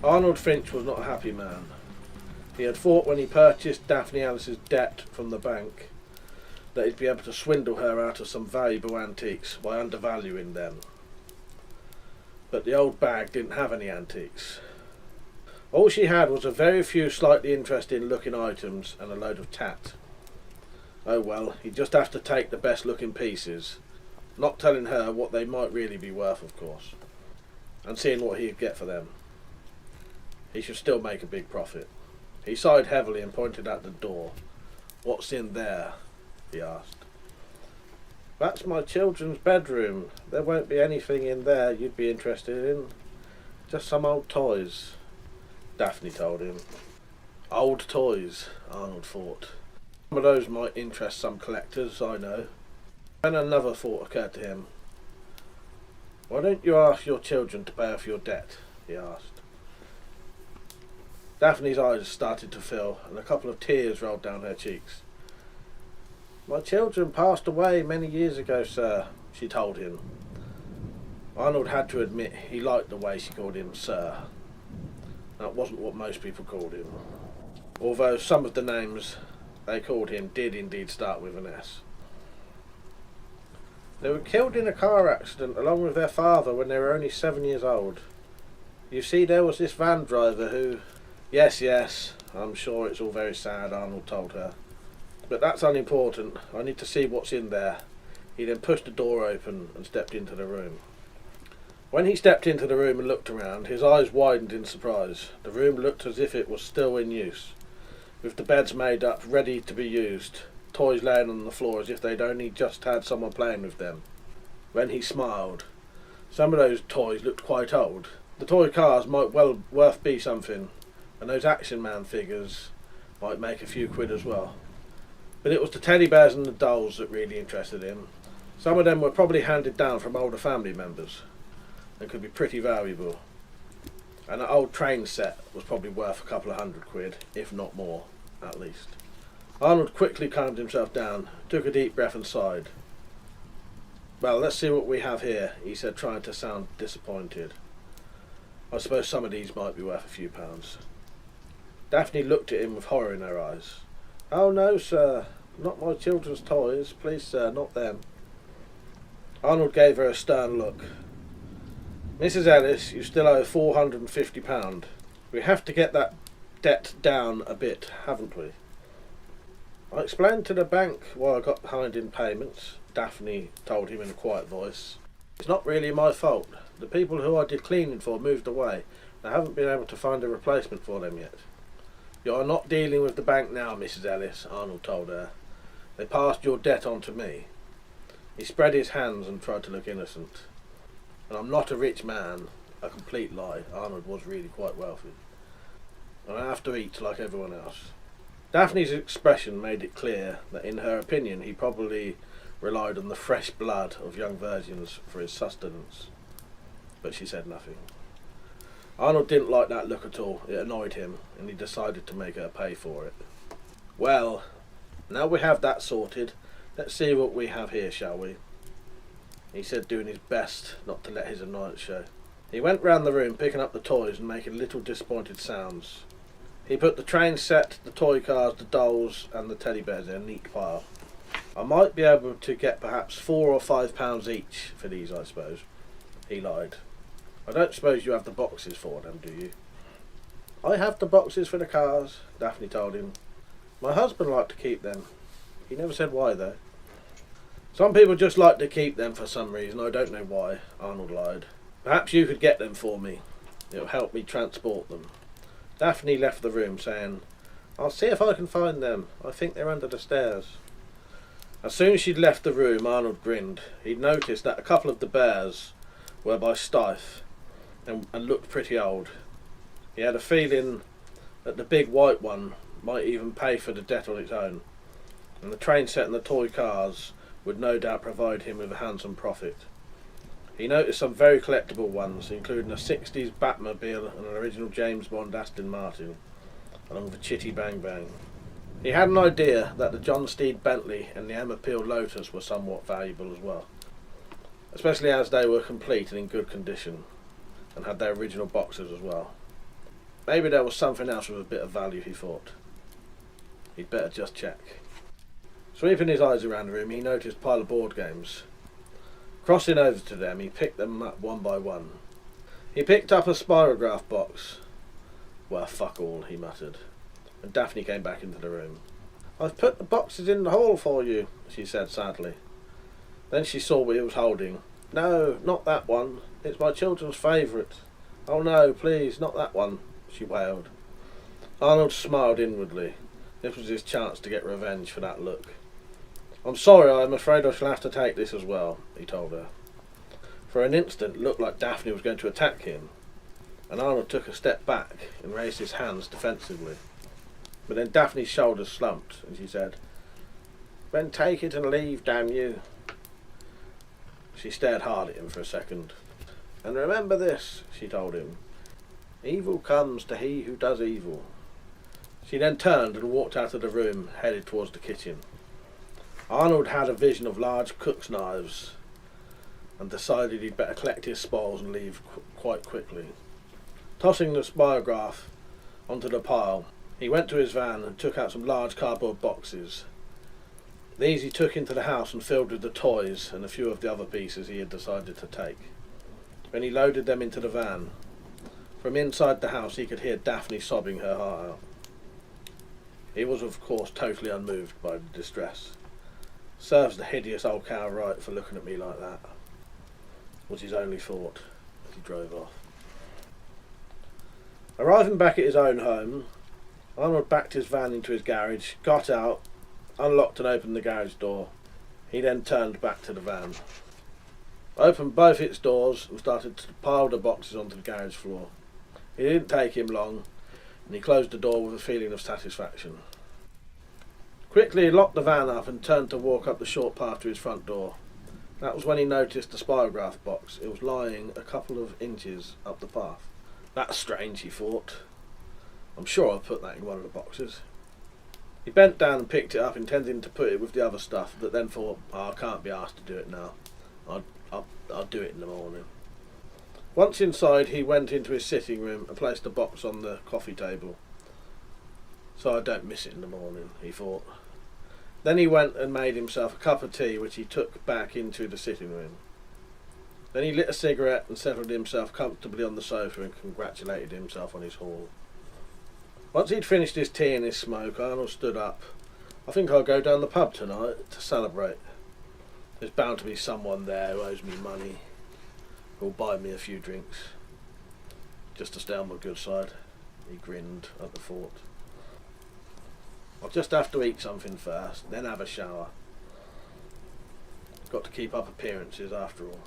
Arnold Finch was not a happy man. He had thought when he purchased Daphne Alice's debt from the bank that he'd be able to swindle her out of some valuable antiques by undervaluing them. But the old bag didn't have any antiques. All she had was a very few slightly interesting looking items and a load of tat. Oh well, he'd just have to take the best looking pieces, not telling her what they might really be worth, of course, and seeing what he'd get for them. He should still make a big profit. He sighed heavily and pointed at the door. "What's in there?" he asked. "That's my children's bedroom. There won't be anything in there you'd be interested in. Just some old toys," Daphne told him. Old toys, Arnold thought. Some of those might interest some collectors, I know. Then another thought occurred to him. "Why don't you ask your children to pay off your debt?" he asked. Daphne's eyes started to fill and a couple of tears rolled down her cheeks. "My children passed away many years ago, sir," she told him. Arnold had to admit he liked the way she called him sir. That wasn't what most people called him, although some of the names they called him did indeed start with an S. "They were killed in a car accident along with their father when they were only 7 years old. You see, there was this van driver who—" Yes, I'm sure it's all very sad," Arnold told her. "But that's unimportant. I need to see what's in there." He then pushed the door open and stepped into the room. When he stepped into the room and looked around, his eyes widened in surprise. The room looked as if it was still in use, with the beds made up, ready to be used, toys laying on the floor as if they'd only just had someone playing with them. When he smiled, some of those toys looked quite old. The toy cars might well worth be something, and those Action Man figures might make a few quid as well. But it was the teddy bears and the dolls that really interested him. Some of them were probably handed down from older family members and could be pretty valuable. And an old train set was probably worth a couple of £100, if not more, at least. Arnold quickly calmed himself down, took a deep breath and sighed. "Well, let's see what we have here," he said, trying to sound disappointed. "I suppose some of these might be worth a few pounds." Daphne looked at him with horror in her eyes. "Oh no, sir. Not my children's toys. Please, sir, not them." Arnold gave her a stern look. "Mrs. Ellis, you still owe £450. We have to get that debt down a bit, haven't we?" "I explained to the bank why I got behind in payments," Daphne told him in a quiet voice. "It's not really my fault. The people who I did cleaning for moved away. I haven't been able to find a replacement for them yet." "You are not dealing with the bank now, Mrs. Ellis," Arnold told her. "They passed your debt on to me." He spread his hands and tried to look innocent. "And I'm not a rich man." A complete lie. Arnold was really quite wealthy. "And I have to eat like everyone else." Daphne's expression made it clear that in her opinion he probably relied on the fresh blood of young virgins for his sustenance. But she said nothing. Arnold didn't like that look at all. It annoyed him, and he decided to make her pay for it. "Well, now we have that sorted, let's see what we have here, shall we?" he said, doing his best not to let his annoyance show. He went round the room picking up the toys and making little disappointed sounds. He put the train set, the toy cars, the dolls and the teddy bears in a neat pile. I might be able to get perhaps £4 or £5 each for these, I suppose. He lied. I don't suppose you have the boxes for them, do you? I have the boxes for the cars, Daphne told him. My husband liked to keep them. He never said why though. Some people just like to keep them for some reason, I don't know why, Arnold lied. Perhaps you could get them for me. It'll help me transport them. Daphne left the room saying, I'll see if I can find them. I think they're under the stairs. As soon as she'd left the room, Arnold grinned. He'd noticed that a couple of the bears were by Stife and looked pretty old. He had a feeling that the big white one might even pay for the debt on its own, and the train set and the toy cars would no doubt provide him with a handsome profit. He noticed some very collectible ones, including a 60s Batmobile and an original James Bond Aston Martin, along with a Chitty Bang Bang. He had an idea that the John Steed Bentley and the Emma Peel Lotus were somewhat valuable as well, especially as they were complete and in good condition, and had their original boxes as well. Maybe there was something else with a bit of value, he thought. He'd better just check. Sweeping his eyes around the room, he noticed a pile of board games. Crossing over to them, he picked them up one by one. He picked up a Spirograph box. Well, fuck all, he muttered. And Daphne came back into the room. I've put the boxes in the hall for you, she said sadly. Then she saw what he was holding. No, not that one. It's my children's favourite. Oh no, please, not that one, she wailed. Arnold smiled inwardly. This was his chance to get revenge for that look. I'm sorry, I'm afraid I shall have to take this as well, he told her. For an instant it looked like Daphne was going to attack him, and Arnold took a step back and raised his hands defensively. But then Daphne's shoulders slumped, and she said, Then take it and leave, damn you. She stared hard at him for a second. And remember this, she told him. Evil comes to he who does evil. She then turned and walked out of the room, headed towards the kitchen. Arnold had a vision of large cook's knives and decided he'd better collect his spoils and leave quite quickly. Tossing the Spirograph onto the pile, he went to his van and took out some large cardboard boxes. These he took into the house and filled with the toys and a few of the other pieces he had decided to take. When he loaded them into the van, from inside the house he could hear Daphne sobbing her heart out. He was of course totally unmoved by the distress. Serves the hideous old cow right for looking at me like that, was his only thought as he drove off. Arriving back at his own home, Arnold backed his van into his garage, got out, unlocked and opened the garage door. He then turned back to the van, opened both its doors and started to pile the boxes onto the garage floor. It didn't take him long, and he closed the door with a feeling of satisfaction. Quickly he locked the van up and turned to walk up the short path to his front door. That was when he noticed the Spirograph box. It was lying a couple of inches up the path. That's strange, he thought. I'm sure I'll put that in one of the boxes. He bent down and picked it up, intending to put it with the other stuff, but then thought, I can't be asked to do it now. I'll do it in the morning. Once inside, he went into his sitting room and placed the box on the coffee table. So I don't miss it in the morning, he thought. Then he went and made himself a cup of tea, which he took back into the sitting room. Then he lit a cigarette and settled himself comfortably on the sofa and congratulated himself on his haul. Once he'd finished his tea and his smoke, Arnold stood up. I think I'll go down the pub tonight to celebrate. There's bound to be someone there who owes me money, who'll buy me a few drinks, just to stay on my good side. He grinned at the thought. I'll just have to eat something first, then have a shower. Got to keep up appearances after all.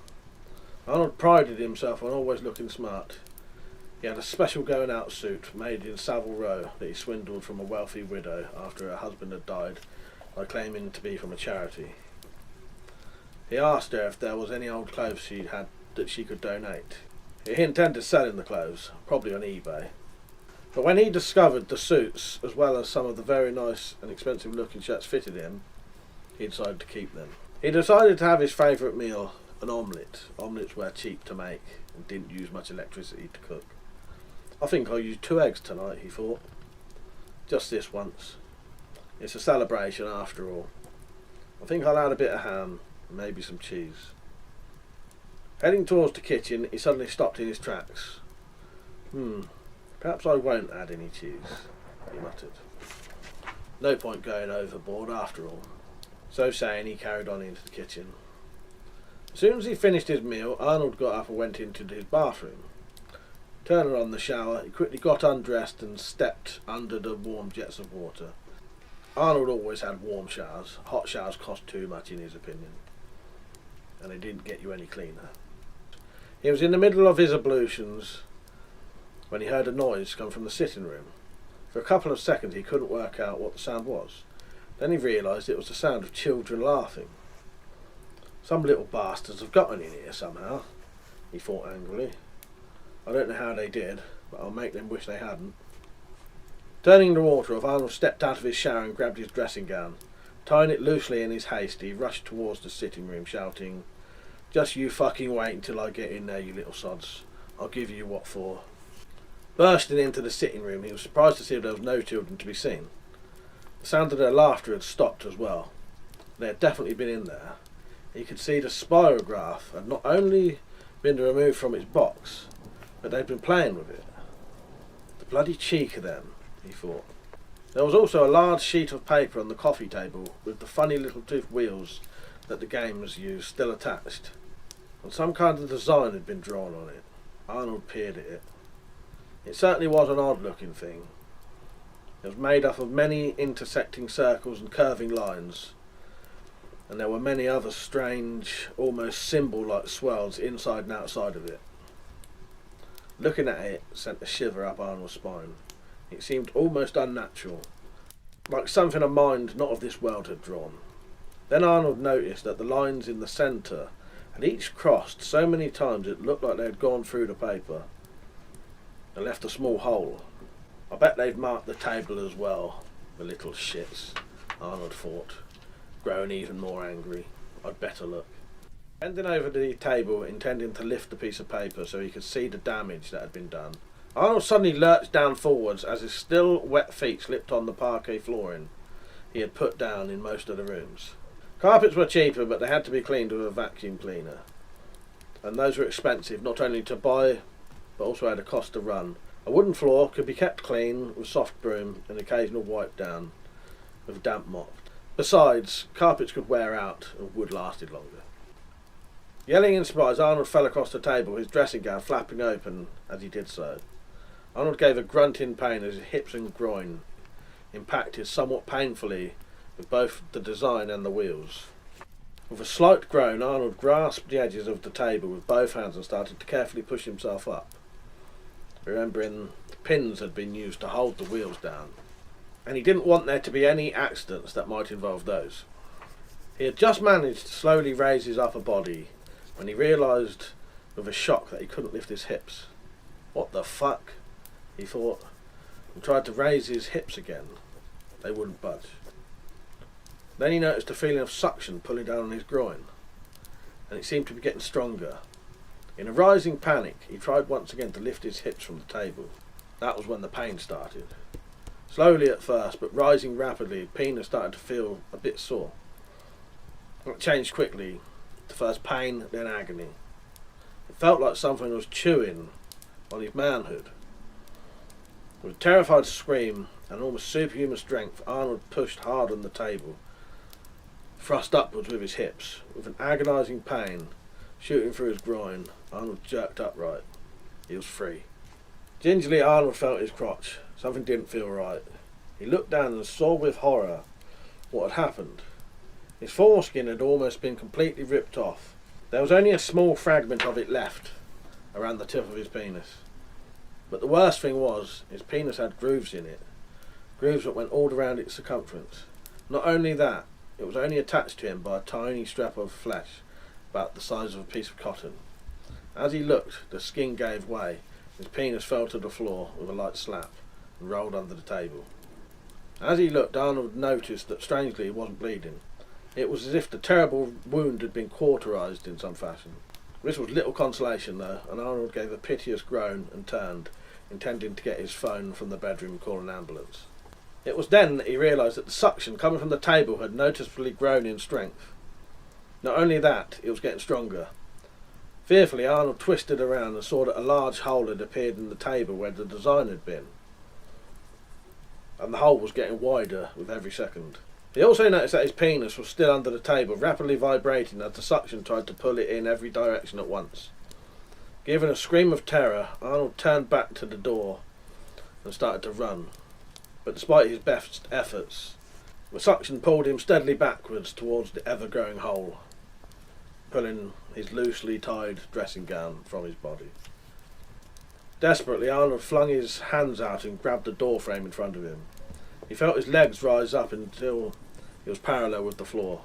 Arnold prided himself on always looking smart. He had a special going out suit made in Savile Row that he swindled from a wealthy widow after her husband had died by claiming to be from a charity. He asked her if there was any old clothes she had that she could donate. He intended selling the clothes, probably on eBay. But when he discovered the suits, as well as some of the very nice and expensive looking shirts fitted him, he decided to keep them. He decided to have his favourite meal, an omelette. Omelettes were cheap to make and didn't use much electricity to cook. I think I'll use 2 eggs tonight, he thought. Just this once. It's a celebration after all. I think I'll add a bit of ham and maybe some cheese. Heading towards the kitchen, he suddenly stopped in his tracks. Perhaps I won't add any cheese, he muttered. No point going overboard after all. So saying, he carried on into the kitchen. As soon as he finished his meal, Arnold got up and went into his bathroom. Turning on the shower, he quickly got undressed and stepped under the warm jets of water. Arnold always had warm showers. Hot showers cost too much in his opinion, and they didn't get you any cleaner. He was in the middle of his ablutions when he heard a noise come from the sitting room. For a couple of seconds he couldn't work out what the sound was. Then he realised it was the sound of children laughing. Some little bastards have gotten in here somehow, he thought angrily. I don't know how they did, but I'll make them wish they hadn't. Turning the water off, Arnold stepped out of his shower and grabbed his dressing gown. Tying it loosely in his haste, he rushed towards the sitting room, shouting, "Just you fucking wait until I get in there, you little sods. I'll give you what for." Bursting into the sitting room, he was surprised to see there was no children to be seen. The sound of their laughter had stopped as well. They had definitely been in there. He could see the spirograph had not only been removed from its box, but they'd been playing with it. The bloody cheek of them, he thought. There was also a large sheet of paper on the coffee table with the funny little tooth wheels that the games used still attached, and some kind of design had been drawn on it. Arnold peered at it. It certainly was an odd looking thing. It was made up of many intersecting circles and curving lines, and there were many other strange, almost symbol-like swirls inside and outside of it. Looking at it sent a shiver up Arnold's spine. It seemed almost unnatural, like something a mind not of this world had drawn. Then Arnold noticed that the lines in the centre had each crossed so many times it looked like they had gone through the paper and left a small hole. I bet they've marked the table as well, the little shits, Arnold thought, growing even more angry. I'd better look. Bending over the table, intending to lift the piece of paper so he could see the damage that had been done, Arnold suddenly lurched down forwards as his still wet feet slipped on the parquet flooring he had put down in most of the rooms. Carpets were cheaper, but they had to be cleaned with a vacuum cleaner, and those were expensive not only to buy but also had a cost to run. A wooden floor could be kept clean with soft broom and occasional wipe down with a damp mop. Besides, carpets could wear out and wood lasted longer. Yelling in surprise, Arnold fell across the table, his dressing gown flapping open as he did so. Arnold gave a grunt in pain as his hips and groin impacted somewhat painfully with both the design and the wheels. With a slight groan, Arnold grasped the edges of the table with both hands and started to carefully push himself up, remembering pins had been used to hold the wheels down, and he didn't want there to be any accidents that might involve those. He had just managed to slowly raise his upper body when he realised with a shock that he couldn't lift his hips. What the fuck? He thought, and tried to raise his hips again. They wouldn't budge. Then he noticed a feeling of suction pulling down on his groin, and it seemed to be getting stronger. In a rising panic, he tried once again to lift his hips from the table. That was when the pain started. Slowly at first, but rising rapidly, his penis started to feel a bit sore. It changed quickly, to first pain, then agony. It felt like something was chewing on his manhood. With a terrified scream and almost superhuman strength, Arnold pushed hard on the table, thrust upwards with his hips. With an agonising pain shooting through his groin, Arnold jerked upright. He was free. Gingerly, Arnold felt his crotch. Something didn't feel right. He looked down and saw with horror what had happened. His foreskin had almost been completely ripped off. There was only a small fragment of it left around the tip of his penis. But the worst thing was, his penis had grooves in it. Grooves that went all around its circumference. Not only that, it was only attached to him by a tiny strap of flesh about the size of a piece of cotton. As he looked, the skin gave way. His penis fell to the floor with a light slap and rolled under the table. As he looked, Arnold noticed that strangely he wasn't bleeding. It was as if the terrible wound had been cauterised in some fashion. This was little consolation though, and Arnold gave a piteous groan and turned, intending to get his phone from the bedroom and call an ambulance. It was then that he realised that the suction coming from the table had noticeably grown in strength. Not only that, it was getting stronger. Fearfully, Arnold twisted around and saw that a large hole had appeared in the table where the design had been, and the hole was getting wider with every second. He also noticed that his penis was still under the table, rapidly vibrating as the suction tried to pull it in every direction at once. Giving a scream of terror, Arnold turned back to the door and started to run. But despite his best efforts, the suction pulled him steadily backwards towards the ever-growing hole, pulling his loosely tied dressing gown from his body. Desperately, Arnold flung his hands out and grabbed the door frame in front of him. He felt his legs rise up until he was parallel with the floor.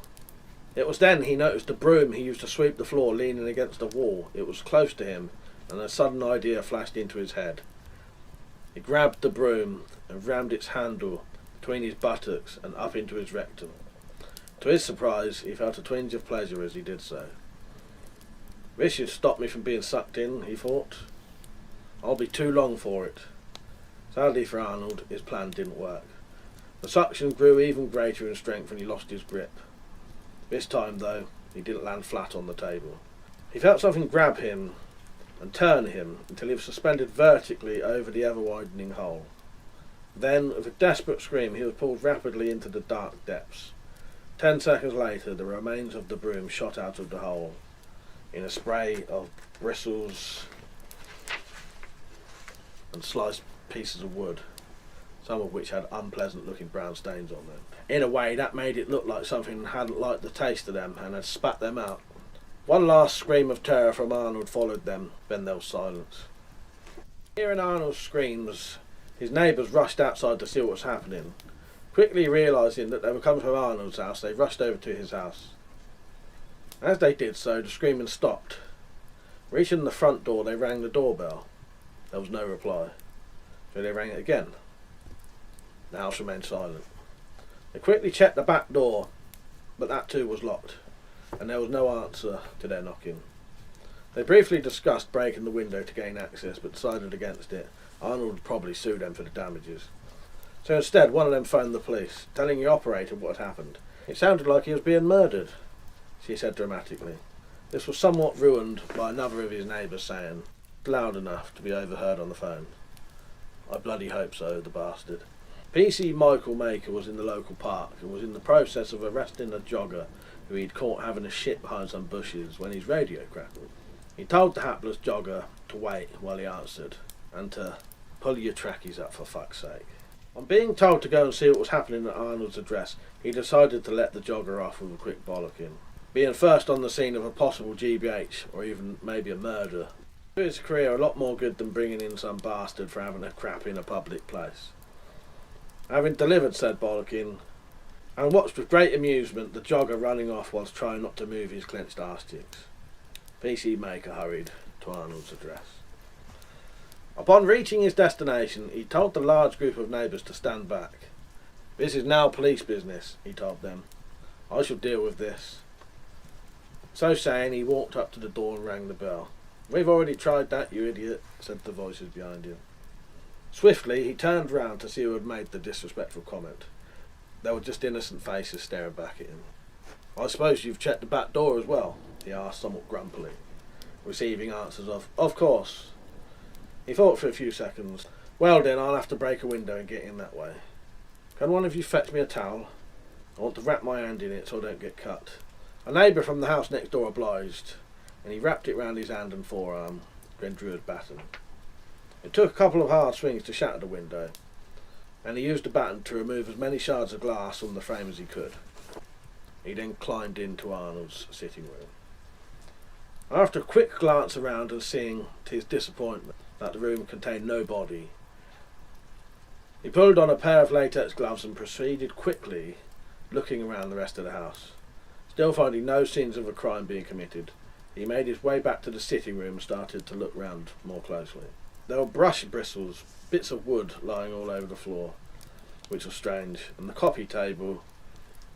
It was then he noticed the broom he used to sweep the floor leaning against the wall. It was close to him, and a sudden idea flashed into his head. He grabbed the broom and rammed its handle between his buttocks and up into his rectum. To his surprise, he felt a twinge of pleasure as he did so. This should stop me from being sucked in, he thought. I'll be too long for it. Sadly for Arnold, his plan didn't work. The suction grew even greater in strength when he lost his grip. This time, though, he didn't land flat on the table. He felt something grab him and turn him until he was suspended vertically over the ever-widening hole. Then, with a desperate scream, he was pulled rapidly into the dark depths. 10 seconds later, the remains of the broom shot out of the hole in a spray of bristles and sliced pieces of wood, some of which had unpleasant-looking brown stains on them. In a way, that made it look like something hadn't liked the taste of them and had spat them out. One last scream of terror from Arnold followed them, then there was silence. Hearing Arnold's screams, his neighbours rushed outside to see what was happening. Quickly realising that they were coming from Arnold's house, they rushed over to his house. As they did so, the screaming stopped. Reaching the front door, they rang the doorbell. There was no reply, so they rang it again. The house remained silent. They quickly checked the back door, but that too was locked, and there was no answer to their knocking. They briefly discussed breaking the window to gain access, but decided against it. Arnold would probably sue them for the damages. So instead, one of them phoned the police, telling the operator what had happened. It sounded like he was being murdered, she said dramatically. This was somewhat ruined by another of his neighbours saying, loud enough to be overheard on the phone, "I bloody hope so, the bastard." PC Michael Maker was in the local park and was in the process of arresting a jogger who he'd caught having a shit behind some bushes when his radio crackled. He told the hapless jogger to wait while he answered, and to pull your trackies up for fuck's sake. On being told to go and see what was happening at Arnold's address, he decided to let the jogger off with a quick bollocking. Being first on the scene of a possible GBH, or even maybe a murder, did his career a lot more good than bringing in some bastard for having a crap in a public place. Having delivered said bollocking, and watched with great amusement the jogger running off whilst trying not to move his clenched arse cheeks, PC Maker hurried to Arnold's address. Upon reaching his destination, he told the large group of neighbours to stand back. "This is now police business," he told them. "I shall deal with this." So saying, he walked up to the door and rang the bell. "We've already tried that, you idiot," said the voices behind him. Swiftly, he turned round to see who had made the disrespectful comment. There were just innocent faces staring back at him. "I suppose you've checked the back door as well?" he asked somewhat grumpily, receiving answers of course." He thought for a few seconds. "Well then, I'll have to break a window and get in that way. Can one of you fetch me a towel? I want to wrap my hand in it so I don't get cut." A neighbour from the house next door obliged, and he wrapped it round his hand and forearm, then drew his baton. It took a couple of hard swings to shatter the window, and he used the baton to remove as many shards of glass from the frame as he could. He then climbed into Arnold's sitting room. After a quick glance around and seeing, to his disappointment, that the room contained no body, he pulled on a pair of latex gloves and proceeded quickly looking around the rest of the house. Still finding no scenes of a crime being committed, he made his way back to the sitting room and started to look round more closely. There were brush bristles, bits of wood lying all over the floor, which was strange, and the coffee table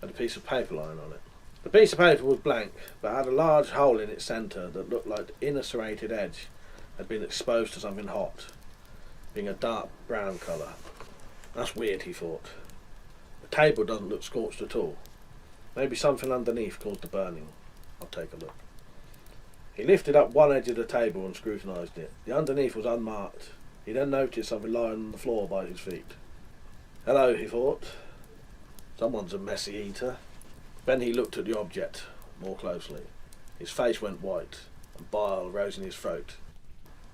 had a piece of paper lying on it. The piece of paper was blank, but had a large hole in its centre that looked like the inner serrated edge had been exposed to something hot, being a dark brown colour. "That's weird," he thought. The table doesn't look scorched at all. Maybe something underneath caused the burning. I'll take a look. He lifted up one edge of the table and scrutinised it. The underneath was unmarked. He then noticed something lying on the floor by his feet. Hello, he thought. Someone's a messy eater. Then he looked at the object more closely. His face went white, and bile rose in his throat.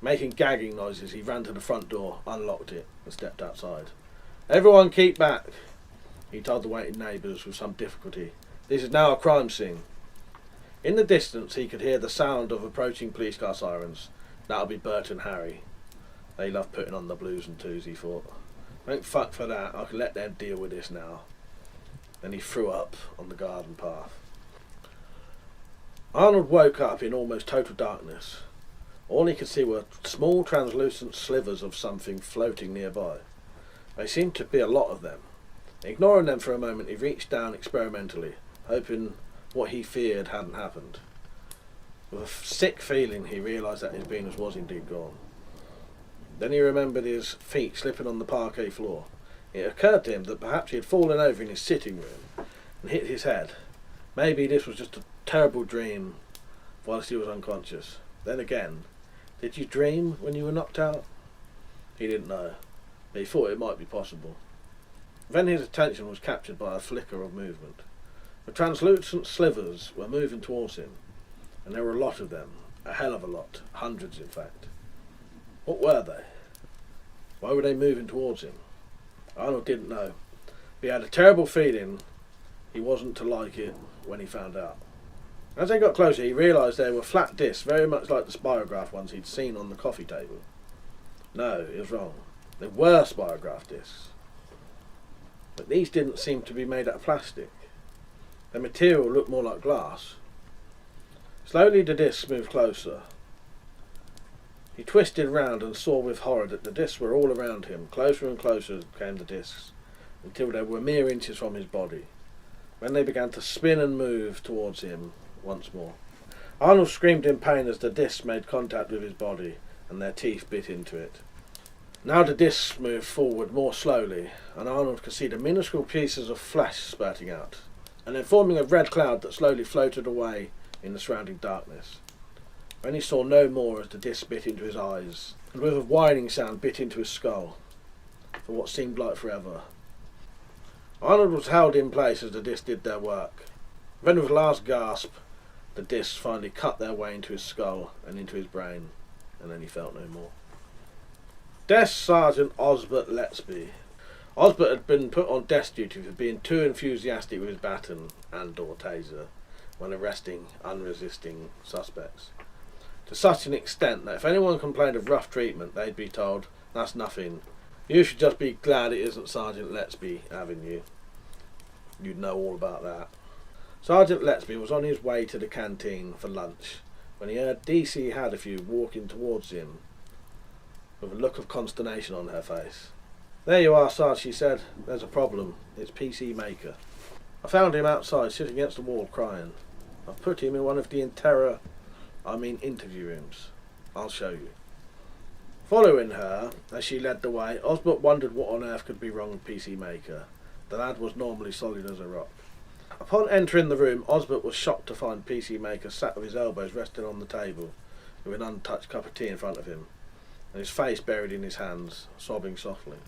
Making gagging noises, he ran to the front door, unlocked it, and stepped outside. Everyone keep back, he told the waiting neighbours with some difficulty. This is now a crime scene. In the distance he could hear the sound of approaching police car sirens. That'll be Bert and Harry. They love putting on the blues and twos, he thought. Thank fuck for that, I can let them deal with this now. Then he threw up on the garden path. Arnold woke up in almost total darkness. All he could see were small translucent slivers of something floating nearby. There seemed to be a lot of them. Ignoring them for a moment, he reached down experimentally, hoping what he feared hadn't happened. With a sick feeling, he realised that his penis was indeed gone. Then he remembered his feet slipping on the parquet floor. It occurred to him that perhaps he had fallen over in his sitting room and hit his head. Maybe this was just a terrible dream whilst he was unconscious. Then again, did you dream when you were knocked out? He didn't know, but he thought it might be possible. Then his attention was captured by a flicker of movement. The translucent slivers were moving towards him, and there were a lot of them, a hell of a lot, hundreds in fact. What were they? Why were they moving towards him? Arnold didn't know, but he had a terrible feeling he wasn't to like it when he found out. As they got closer, he realised they were flat discs, very much like the spirograph ones he'd seen on the coffee table. No, he was wrong. They were spirograph discs. But these didn't seem to be made out of plastic. The material looked more like glass. Slowly the discs moved closer. He twisted round and saw with horror that the discs were all around him. Closer and closer came the discs, until they were mere inches from his body. When they began to spin and move towards him once more. Arnold screamed in pain as the discs made contact with his body, and their teeth bit into it. Now the discs moved forward more slowly, and Arnold could see the minuscule pieces of flesh spurting out, and then forming a red cloud that slowly floated away in the surrounding darkness. Then he saw no more as the disc bit into his eyes, and with a whining sound bit into his skull, for what seemed like forever. Arnold was held in place as the discs did their work. Then with a last gasp, the discs finally cut their way into his skull and into his brain, and then he felt no more. Desk Sergeant Osbert Lettsby. Osbert had been put on desk duty for being too enthusiastic with his baton and/or taser when arresting unresisting suspects. To such an extent that if anyone complained of rough treatment, they'd be told, "That's nothing. You should just be glad it isn't Sergeant Lettsby having you. You'd know all about that." Sergeant Lettsby was on his way to the canteen for lunch when he heard DC Hadafew walking towards him with a look of consternation on her face. "There you are, Sarge," she said. "There's a problem. It's PC Maker. I found him outside, sitting against the wall, crying. I've put him in one of the interview rooms. I'll show you." Following her, as she led the way, Osbert wondered what on earth could be wrong with PC Maker. The lad was normally solid as a rock. Upon entering the room, Osbert was shocked to find PC Maker sat with his elbows resting on the table, with an untouched cup of tea in front of him, and his face buried in his hands, sobbing softly.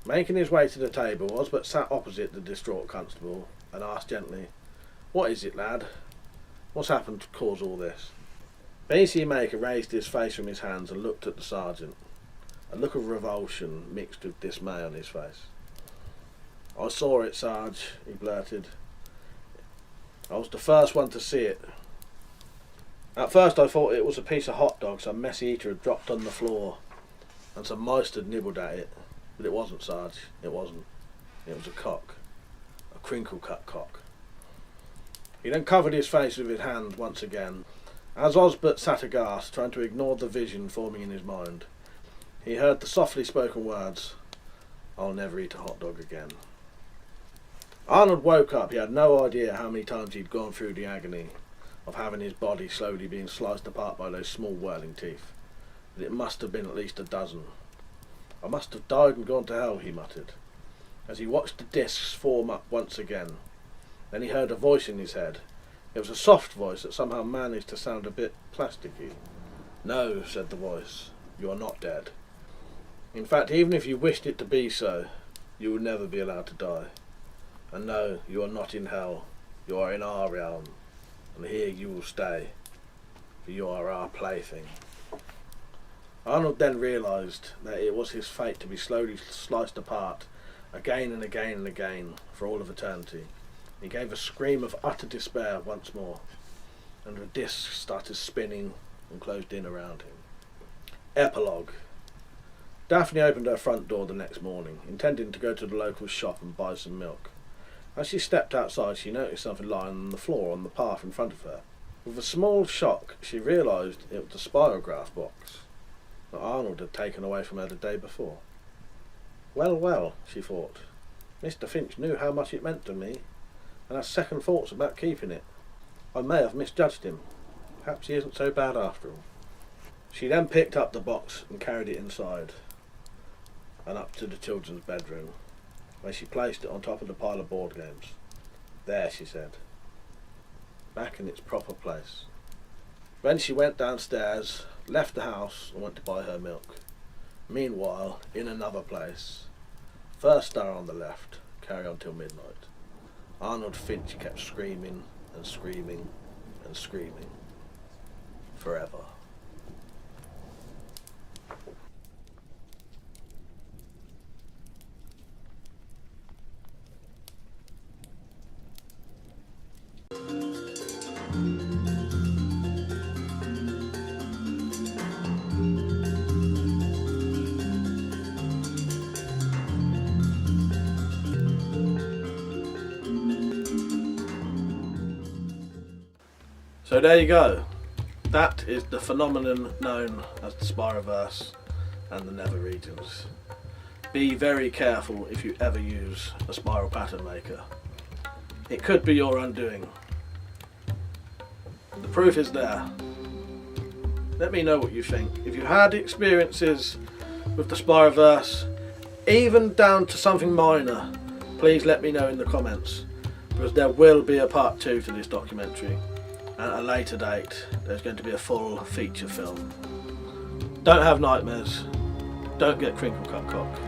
Making his way to the table, Osbert sat opposite the distraught constable and asked gently, "What is it, lad? What's happened to cause all this?" PC Maker raised his face from his hands and looked at the sergeant, a look of revulsion mixed with dismay on his face. "I saw it, Sarge," he blurted. "I was the first one to see it. At first I thought it was a piece of hot dog some messy eater had dropped on the floor, and some mice had nibbled at it. But it wasn't, Sarge. It wasn't. It was a cock. A crinkle-cut cock." He then covered his face with his hand once again. As Osbert sat aghast, trying to ignore the vision forming in his mind, he heard the softly spoken words, "I'll never eat a hot dog again." Arnold woke up. He had no idea how many times he'd gone through the agony of having his body slowly being sliced apart by those small whirling teeth. But it must have been at least a dozen. "I must have died and gone to hell," he muttered. as he watched the discs form up once again. Then he heard a voice in his head. It was a soft voice that somehow managed to sound a bit plasticky. "No," said the voice, "you are not dead. In fact, even if you wished it to be so, you will never be allowed to die. And no, you are not in hell. You are in our realm, and here you will stay, for you are our plaything." Arnold then realised that it was his fate to be slowly sliced apart, again and again and again, for all of eternity. He gave a scream of utter despair once more, and the disc started spinning and closed in around him. Epilogue. Daphne opened her front door the next morning, intending to go to the local shop and buy some milk. As she stepped outside, she noticed something lying on the floor on the path in front of her. With a small shock, she realised it was the spirograph box that Arnold had taken away from her the day before. Well, well, she thought, Mr. Finch knew how much it meant to me, and has second thoughts about keeping it. I may have misjudged him. Perhaps he isn't so bad after all. She then picked up the box and carried it inside, and up to the children's bedroom, where she placed it on top of the pile of board games. "There," she said, "back in its proper place." Then she went downstairs, left the house, and went to buy her milk. Meanwhile, in another place, first star on the left, carry on till midnight, Arnold Finch kept screaming and screaming and screaming. Forever. So there you go. That is the phenomenon known as the Spiroverse and the Nether regions. Be very careful if you ever use a spiral pattern maker. It could be your undoing. The proof is there. Let me know what you think. If you had experiences with the Spiroverse, even down to something minor, please let me know in the comments, because there will be a part 2 to this documentary. At a later date, there's going to be a full feature film. Don't have nightmares. Don't get crinkle cut cock.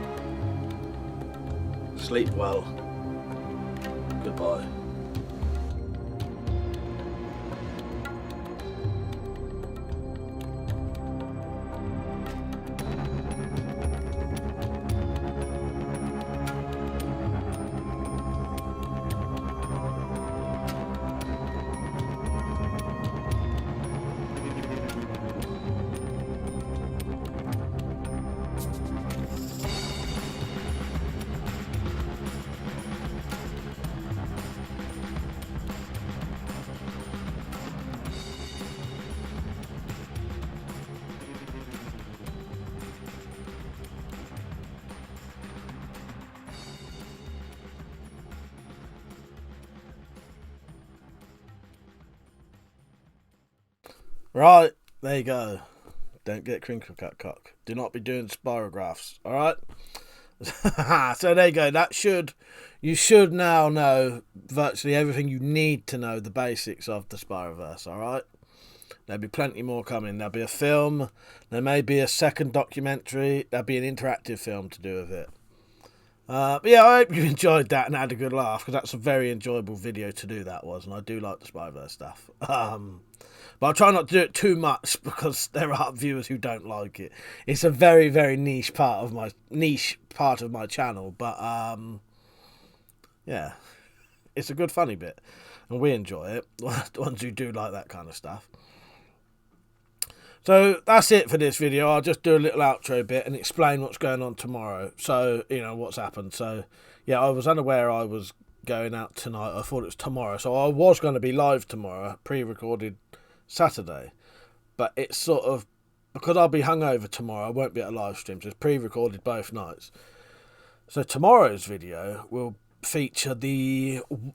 Sleep well. Goodbye. Right, there you go. Don't get crinkle cut cock. Do not be doing spirographs, alright? So there you go. You should now know virtually everything you need to know, the basics of the Spiroverse, alright? There'll be plenty more coming. There'll be a film, there may be a second documentary, there'll be an interactive film to do with it. But yeah, I hope you enjoyed that and had a good laugh, because that's a very enjoyable video to do, that was, and I do like the Spiroverse stuff. But I'll try not to do it too much, because there are viewers who don't like it. It's a very, very niche part of my channel, but yeah, it's a good funny bit, and we enjoy it. The ones who do like that kind of stuff. So that's it for this video. I'll just do a little outro bit and explain what's going on tomorrow. So, you know, what's happened. So, yeah, I was unaware I was going out tonight. I thought it was tomorrow. So I was going to be live tomorrow, pre-recorded Saturday. But it's sort of, because I'll be hungover tomorrow, I won't be at a live stream. So it's pre-recorded both nights. So tomorrow's video will feature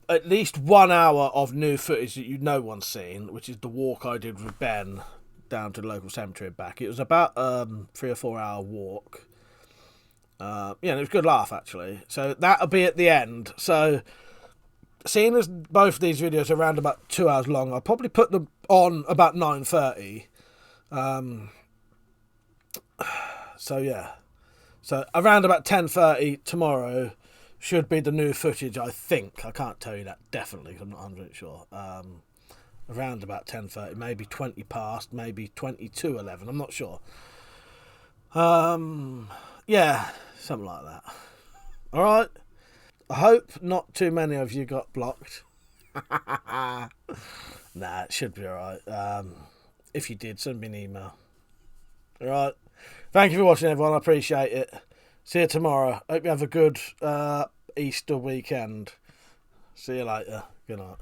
at least 1 hour of new footage that no one's seen, which is the walk I did with Ben down to the local cemetery and back. It was about 3 or 4 hour walk. It was a good laugh, actually. So that'll be at the end. So, seeing as both these videos are around about 2 hours long, I'll probably put them on about 9:30. So, yeah. So, around about 10:30 tomorrow should be the new footage, I think. I can't tell you that definitely, 'cause I'm not 100% sure. Around about 10:30, maybe 20 past, maybe 22:11, I'm not sure. Yeah, something like that. Alright? I hope not too many of you got blocked. Nah, it should be alright. If you did, send me an email. Alright? Thank you for watching, everyone. I appreciate it. See you tomorrow. Hope you have a good Easter weekend. See you later. Good night.